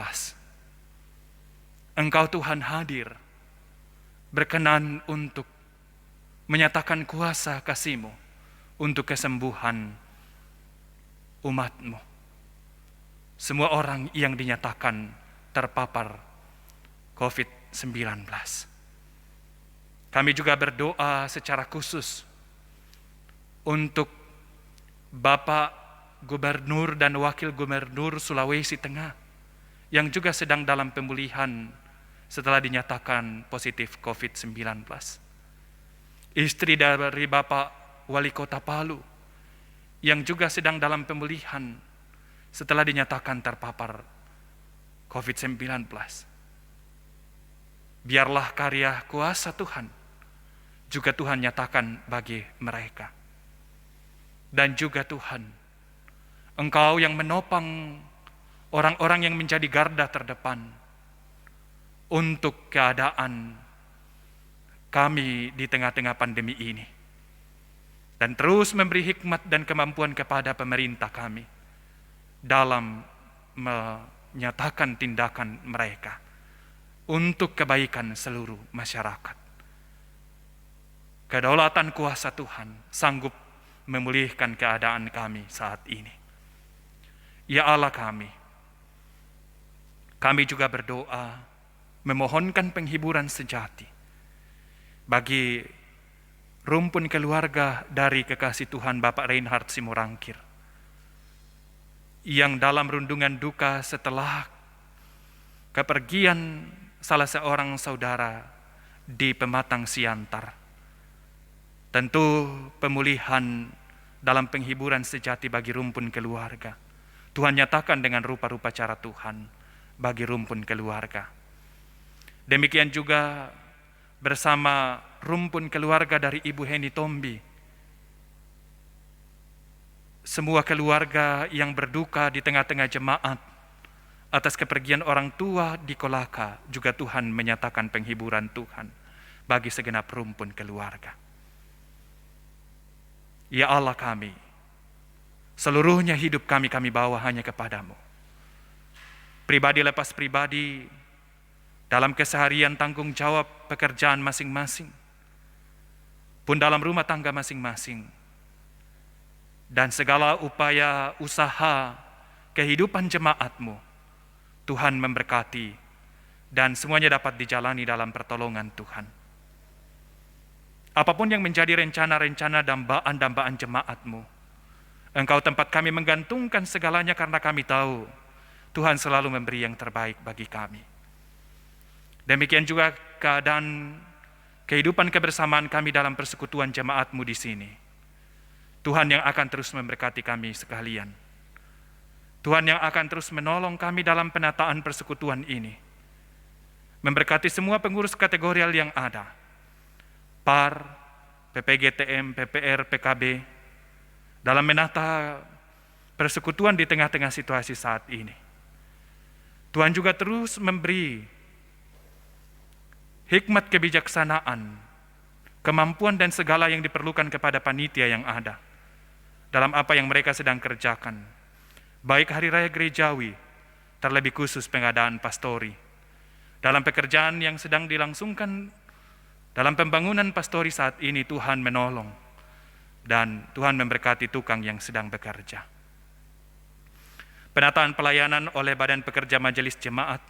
Engkau Tuhan hadir, berkenan untuk menyatakan kuasa kasih-Mu untuk kesembuhan umat-Mu. Semua orang yang dinyatakan terpapar COVID-19. Kami juga berdoa secara khusus untuk Bapak Gubernur dan Wakil Gubernur Sulawesi Tengah yang juga sedang dalam pemulihan setelah dinyatakan positif COVID-19. Istri dari Bapak Wali Kota Palu yang juga sedang dalam pemulihan setelah dinyatakan terpapar COVID-19. Biarlah karya kuasa Tuhan juga Tuhan nyatakan bagi mereka. Dan juga Tuhan, Engkau yang menopang orang-orang yang menjadi garda terdepan untuk keadaan kami di tengah-tengah pandemi ini. Dan terus memberi hikmat dan kemampuan kepada pemerintah kami dalam menyatakan tindakan mereka untuk kebaikan seluruh masyarakat. Kedaulatan kuasa Tuhan sanggup memulihkan keadaan kami saat ini. Ya Allah kami juga berdoa memohonkan penghiburan sejati bagi rumpun keluarga dari kekasih Tuhan Bapak Reinhard Simorangkir yang dalam rundungan duka setelah kepergian salah seorang saudara di Pematang Siantar. Tentu pemulihan dalam penghiburan sejati bagi rumpun keluarga Tuhan nyatakan dengan rupa-rupa cara Tuhan bagi rumpun keluarga. Demikian juga bersama rumpun keluarga dari Ibu Heni Tombi, semua keluarga yang berduka di tengah-tengah jemaat atas kepergian orang tua di Kolaka, juga Tuhan menyatakan penghiburan Tuhan bagi segenap rumpun keluarga. Ya Allah kami, seluruhnya hidup kami bawa hanya kepadamu. Pribadi lepas pribadi, dalam keseharian tanggung jawab pekerjaan masing-masing, pun dalam rumah tangga masing-masing, dan segala upaya usaha kehidupan jemaat-Mu, Tuhan memberkati, dan semuanya dapat dijalani dalam pertolongan Tuhan. Apapun yang menjadi rencana-rencana dambaan-dambaan jemaat-Mu, Engkau tempat kami menggantungkan segalanya karena kami tahu Tuhan selalu memberi yang terbaik bagi kami. Demikian juga keadaan kehidupan kebersamaan kami dalam persekutuan jemaat-Mu di sini. Tuhan yang akan terus memberkati kami sekalian. Tuhan yang akan terus menolong kami dalam penataan persekutuan ini. Memberkati semua pengurus kategorial yang ada. PAR, PPGTM, PPR, PKB, dalam menata persekutuan di tengah-tengah situasi saat ini. Tuhan juga terus memberi hikmat kebijaksanaan, kemampuan dan segala yang diperlukan kepada panitia yang ada dalam apa yang mereka sedang kerjakan, baik hari raya gerejawi, terlebih khusus pengadaan pastori, dalam pekerjaan yang sedang dilangsungkan dalam pembangunan pastori saat ini. Tuhan menolong dan Tuhan memberkati tukang yang sedang bekerja. Penataan pelayanan oleh badan pekerja majelis jemaat,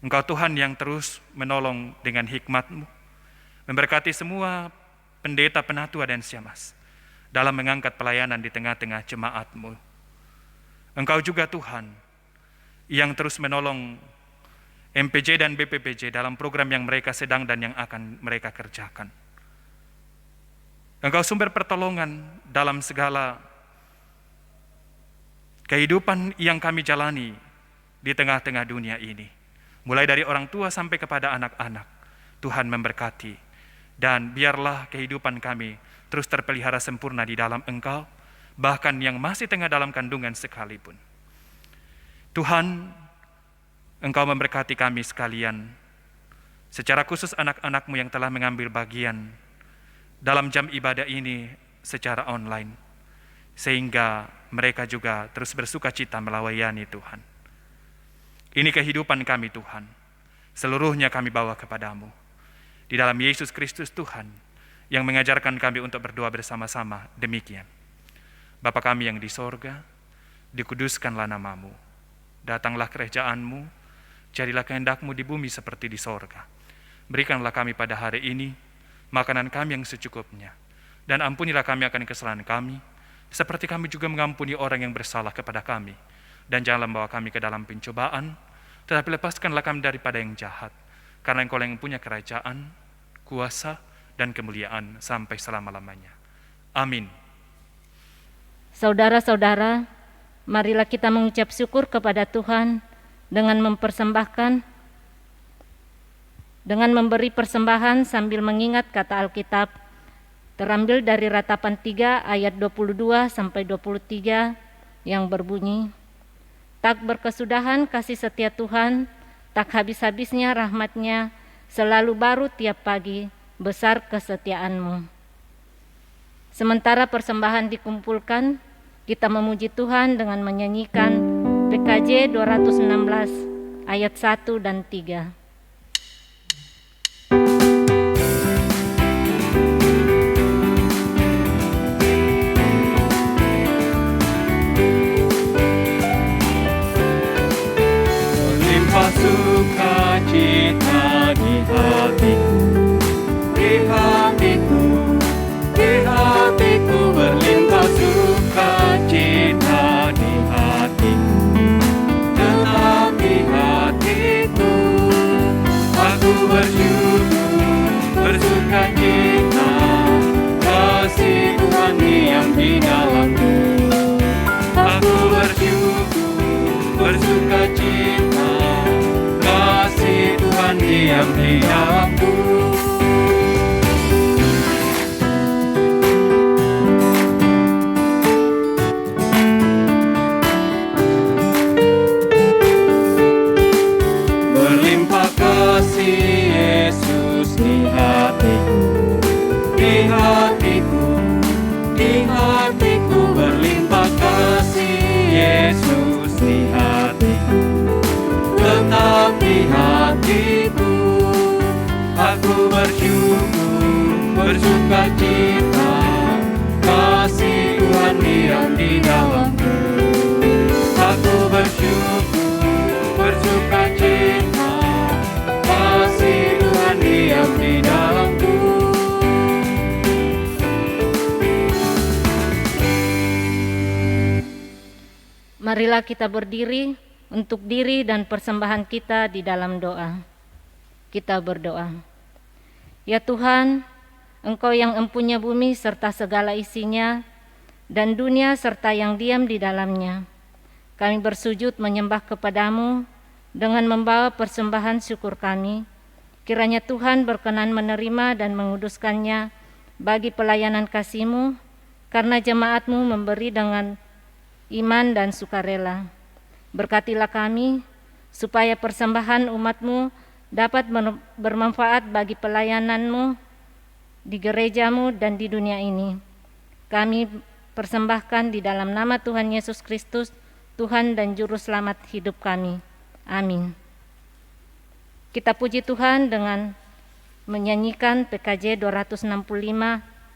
Engkau Tuhan yang terus menolong dengan hikmat-Mu, memberkati semua pendeta, penatua dan syemasi dalam mengangkat pelayanan di tengah-tengah jemaat-Mu Engkau juga Tuhan yang terus menolong MPJ dan BPPJ dalam program yang mereka sedang dan yang akan mereka kerjakan. Engkau sumber pertolongan dalam segala kehidupan yang kami jalani di tengah-tengah dunia ini. Mulai dari orang tua sampai kepada anak-anak, Tuhan memberkati. Dan biarlah kehidupan kami terus terpelihara sempurna di dalam Engkau, bahkan yang masih tengah dalam kandungan sekalipun. Tuhan, Engkau memberkati kami sekalian, secara khusus anak-anak-Mu yang telah mengambil bagian dalam jam ibadah ini secara online, sehingga mereka juga terus bersuka cita melayani Tuhan. Ini kehidupan kami Tuhan, seluruhnya kami bawa kepadamu. Di dalam Yesus Kristus Tuhan, yang mengajarkan kami untuk berdoa bersama-sama demikian. Bapa kami yang di sorga, dikuduskanlah namamu, datanglah kerajaan-Mu, jadilah kehendak-Mu di bumi seperti di sorga. Berikanlah kami pada hari ini makanan kami yang secukupnya, dan ampunilah kami akan kesalahan kami, seperti kami juga mengampuni orang yang bersalah kepada kami. Dan janganlah membawa kami ke dalam pencobaan, tetapi lepaskanlah kami daripada yang jahat, karena Engkau yang punya kerajaan, kuasa, dan kemuliaan sampai selama-lamanya. Amin. Saudara-saudara, marilah kita mengucap syukur kepada Tuhan dengan memberi persembahan sambil mengingat kata Alkitab terambil dari Ratapan 3 ayat 22 sampai 23 yang berbunyi, tak berkesudahan kasih setia Tuhan, tak habis-habisnya rahmat-Nya, selalu baru tiap pagi, besar kesetiaan-Mu. Sementara persembahan dikumpulkan, kita memuji Tuhan dengan menyanyikan PKJ 216 ayat 1 dan 3. Berlimpah sukacita di hatiku, di hatiku, di hatiku, berlimpah sukacita di hatiku. Tetapi hatiku, aku bersyukur, bersukacita, kasih Tuhan diam di dalamku. Aku bersyukur, bersukacita, kasih Tuhan diam di dalamku. Berlimpah kasih Yesus di hatiku, di hatiku, di hatiku, berlimpah kasih Yesus di hatiku. Tetapi hatiku, aku bersyukur, bersukacita, kasih Tuhan diam di dalamku. Aku bersyukur, bersukacita, kasih Tuhan diam di dalamku. Marilah kita berdiri untuk diri dan persembahan kita di dalam doa. Kita berdoa. Ya Tuhan, Engkau yang empunya bumi serta segala isinya, dan dunia serta yang diam di dalamnya. Kami bersujud menyembah kepadamu dengan membawa persembahan syukur kami. Kiranya Tuhan berkenan menerima dan menguduskannya bagi pelayanan kasih-Mu, karena jemaat-Mu memberi dengan iman dan sukarela. Berkatilah kami, supaya persembahan umat-Mu dapat bermanfaat bagi pelayanan-Mu di gereja-Mu dan di dunia ini. Kami persembahkan di dalam nama Tuhan Yesus Kristus, Tuhan dan Juru Selamat hidup kami. Amin. Kita puji Tuhan dengan menyanyikan PKJ 265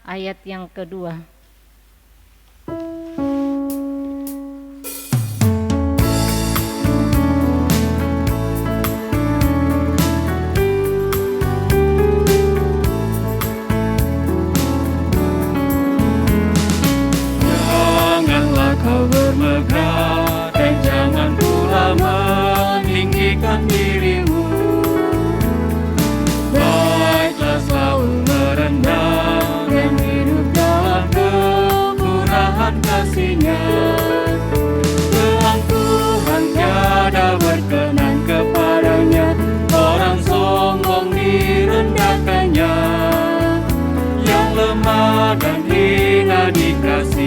ayat yang kedua. Janganlah kau bermegah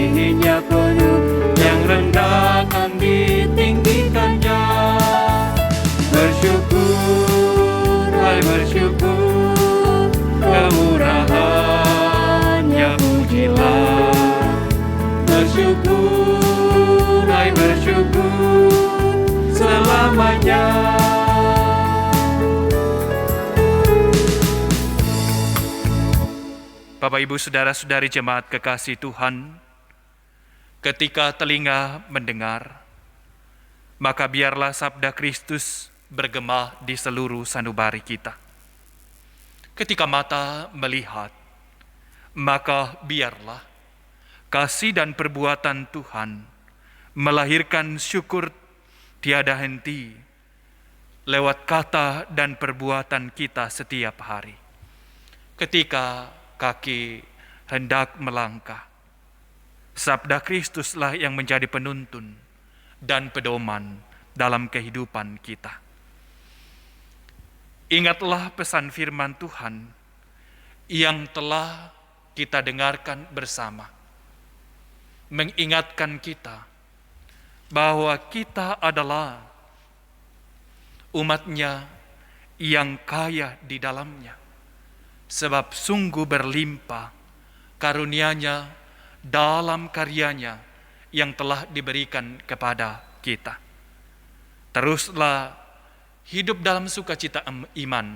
kasihnya penuh, yang rendah akan ditinggikannya. Bersyukur, hai bersyukur, kemurahannya pujilah. Bersyukur, hai bersyukur, selamanya. Bapak, Ibu, Saudara-saudari jemaat kekasih Tuhan, ketika telinga mendengar, maka biarlah sabda Kristus bergema di seluruh sanubari kita. Ketika mata melihat, maka biarlah kasih dan perbuatan Tuhan melahirkan syukur tiada henti lewat kata dan perbuatan kita setiap hari. Ketika kaki hendak melangkah, sabda Kristuslah yang menjadi penuntun dan pedoman dalam kehidupan kita. Ingatlah pesan firman Tuhan yang telah kita dengarkan bersama, mengingatkan kita bahwa kita adalah umat-Nya yang kaya di dalamnya, sebab sungguh berlimpah karunia-Nya dalam karya-Nya yang telah diberikan kepada kita. Teruslah hidup dalam sukacita iman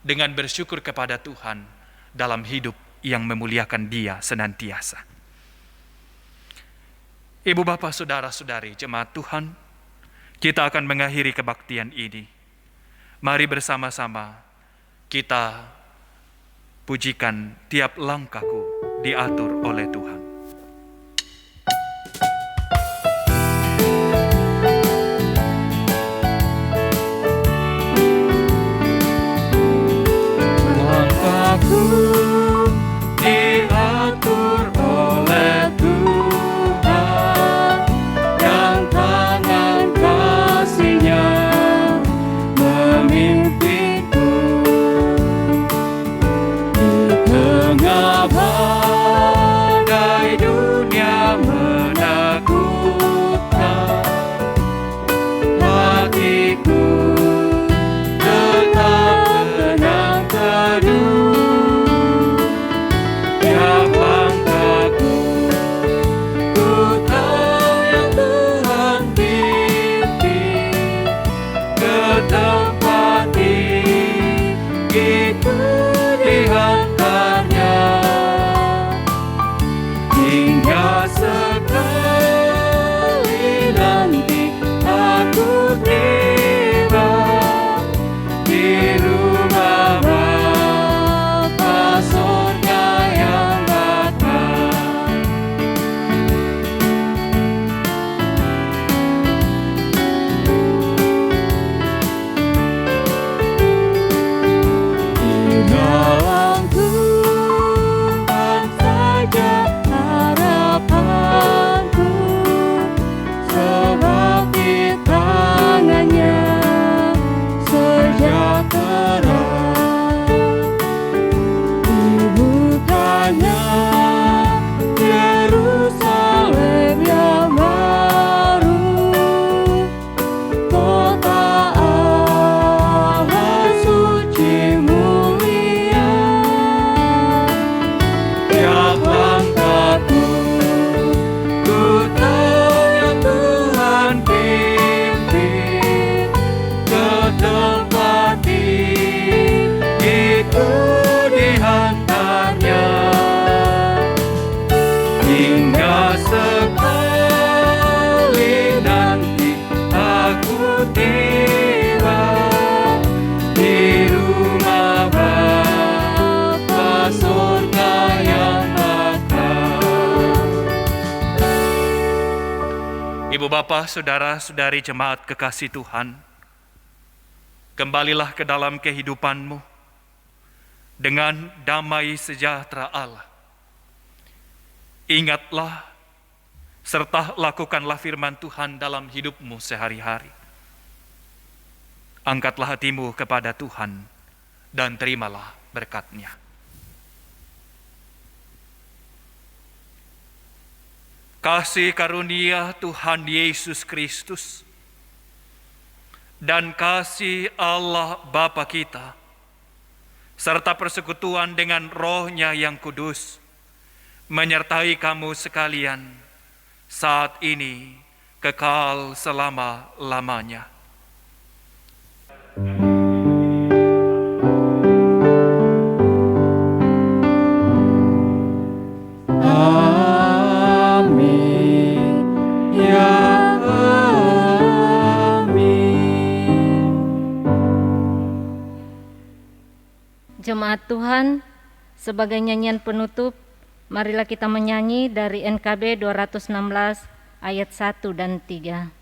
dengan bersyukur kepada Tuhan dalam hidup yang memuliakan Dia senantiasa. Ibu, bapak, saudara-saudari jemaat Tuhan, kita akan mengakhiri kebaktian ini. Mari bersama-sama kita pujikan tiap langkahku diatur oleh Tuhan. Langkahku diatur oleh Tuhan, yang tangan kasih-Nya memimpinku. Tengah badai dunia menakutkan, hatiku tetap tenang teduh. Tiap langkahku, ku tahu yang Tuhan pimpin ke tempat itu dihantarnya, hingga sekali nanti aku tiba di rumah Bapa surga yang bakal. Di dalam Tuhan saja harapanku, sebab di tangan-Nya sejahtera. Dibukanya Yerusalem yang baru, kota Allah suci mulia. Tiap langkahku, ku tahu yang Tuhan pimpin ke tempat itu dihantarnya, hingga sekali nanti aku tiba di rumah Bapa surga yang bakal. Ibu, bapak, saudara-saudari jemaat kekasih Tuhan, kembalilah ke dalam kehidupanmu dengan damai sejahtera Allah. Ingatlah serta lakukanlah firman Tuhan dalam hidupmu sehari-hari. Angkatlah hatimu kepada Tuhan dan terimalah berkat-Nya. kasih karunia Tuhan Yesus Kristus, dan kasih Allah Bapa kita, serta persekutuan dengan Roh-Nya yang kudus, menyertai kamu sekalian saat ini, kekal selama-lamanya. Amin. Ya amin. Jemaat Tuhan, sebagai nyanyian penutup, marilah kita menyanyi dari NKB 216 ayat 1 dan 3.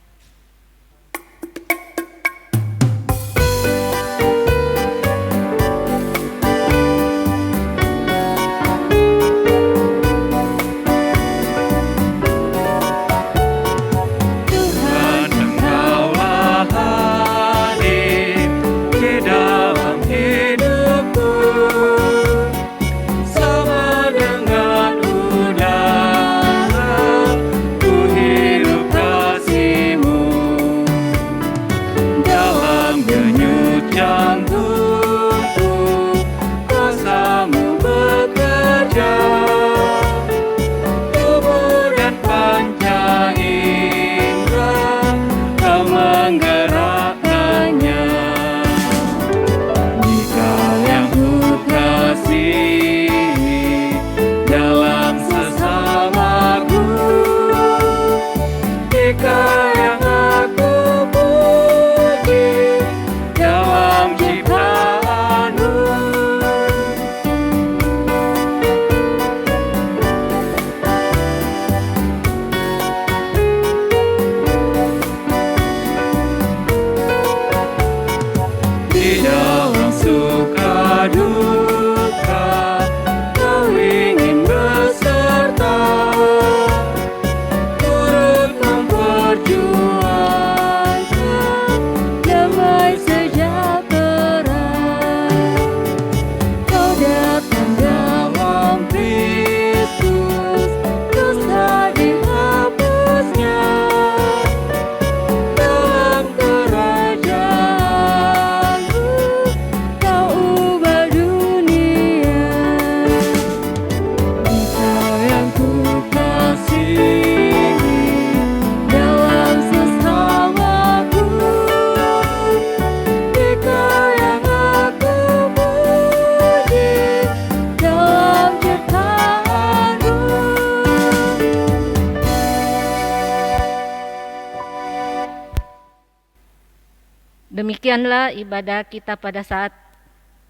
Demikianlah ibadah kita pada saat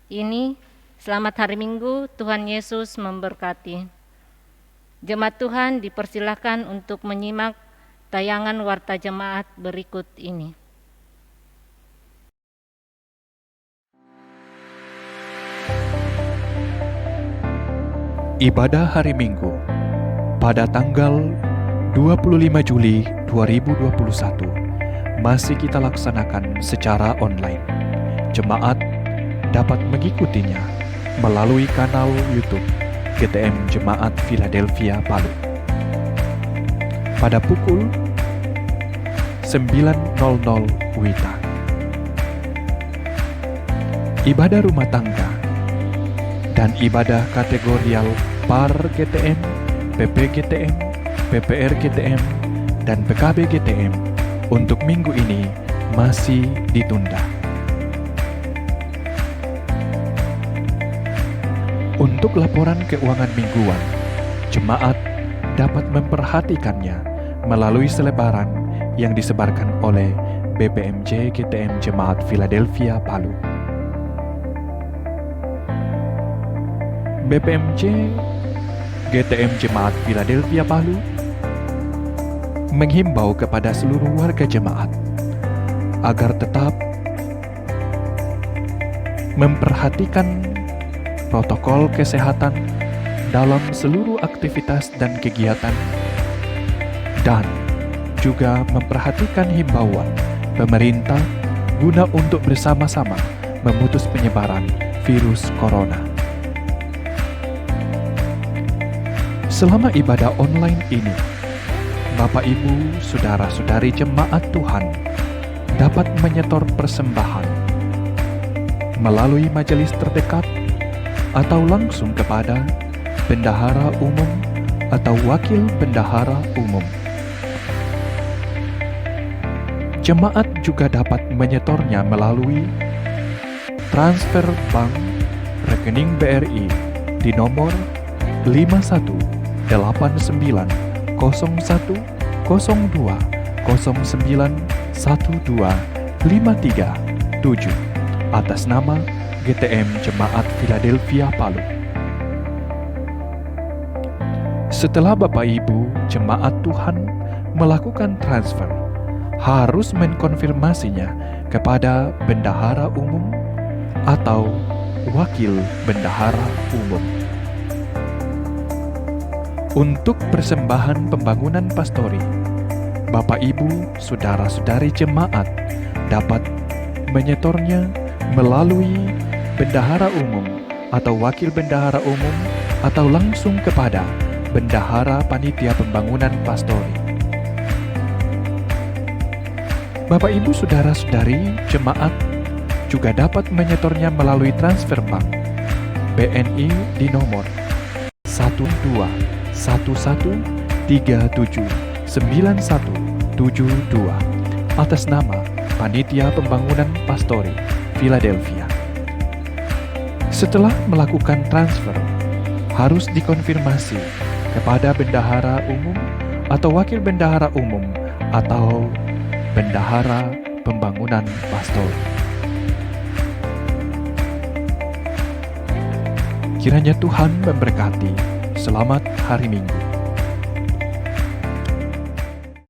ini. Selamat hari Minggu, Tuhan Yesus memberkati. Jemaat Tuhan dipersilakan untuk menyimak tayangan Warta Jemaat berikut ini. Ibadah hari Minggu pada tanggal 25 Juli 2021 masih kita laksanakan secara online. Jemaat dapat mengikutinya melalui kanal YouTube GTM Jemaat Philadelphia Palu. Pada pukul 9.00 WITA. Ibadah rumah tangga dan ibadah kategorial PAR GTM, PP GTM, PPR GTM, dan PKB GTM untuk minggu ini masih ditunda. Untuk laporan keuangan mingguan, jemaat dapat memperhatikannya melalui selebaran yang disebarkan oleh BPMJ GTM Jemaat Philadelphia Palu. BPMJ GTM Jemaat Philadelphia Palu menghimbau kepada seluruh warga jemaat agar tetap memperhatikan protokol kesehatan dalam seluruh aktivitas dan kegiatan, dan juga memperhatikan himbauan pemerintah guna untuk bersama-sama memutus penyebaran virus corona. Selama ibadah online ini, Bapak Ibu, Saudara-saudari jemaat Tuhan dapat menyetor persembahan melalui majelis terdekat atau langsung kepada bendahara umum atau wakil bendahara umum. Jemaat juga dapat menyetornya melalui transfer bank rekening BRI di nomor 518101091253 atas nama GTM Jemaat Philadelphia Palu. Setelah Bapak Ibu Jemaat Tuhan melakukan transfer, harus mengkonfirmasinya kepada bendahara umum atau wakil bendahara umum. Untuk persembahan pembangunan pastori, Bapak Ibu, Saudara-saudari jemaat dapat menyetornya melalui bendahara umum atau wakil bendahara umum atau langsung kepada bendahara panitia pembangunan pastori. Bapak Ibu Saudara-saudari jemaat juga dapat menyetornya melalui transfer bank BNI di nomor 1211379172 atas nama Panitia Pembangunan Pastori Philadelphia. Setelah melakukan transfer, harus dikonfirmasi kepada bendahara umum atau wakil bendahara umum atau bendahara pembangunan pastori. Kiranya Tuhan memberkati. Selamat hari Minggu.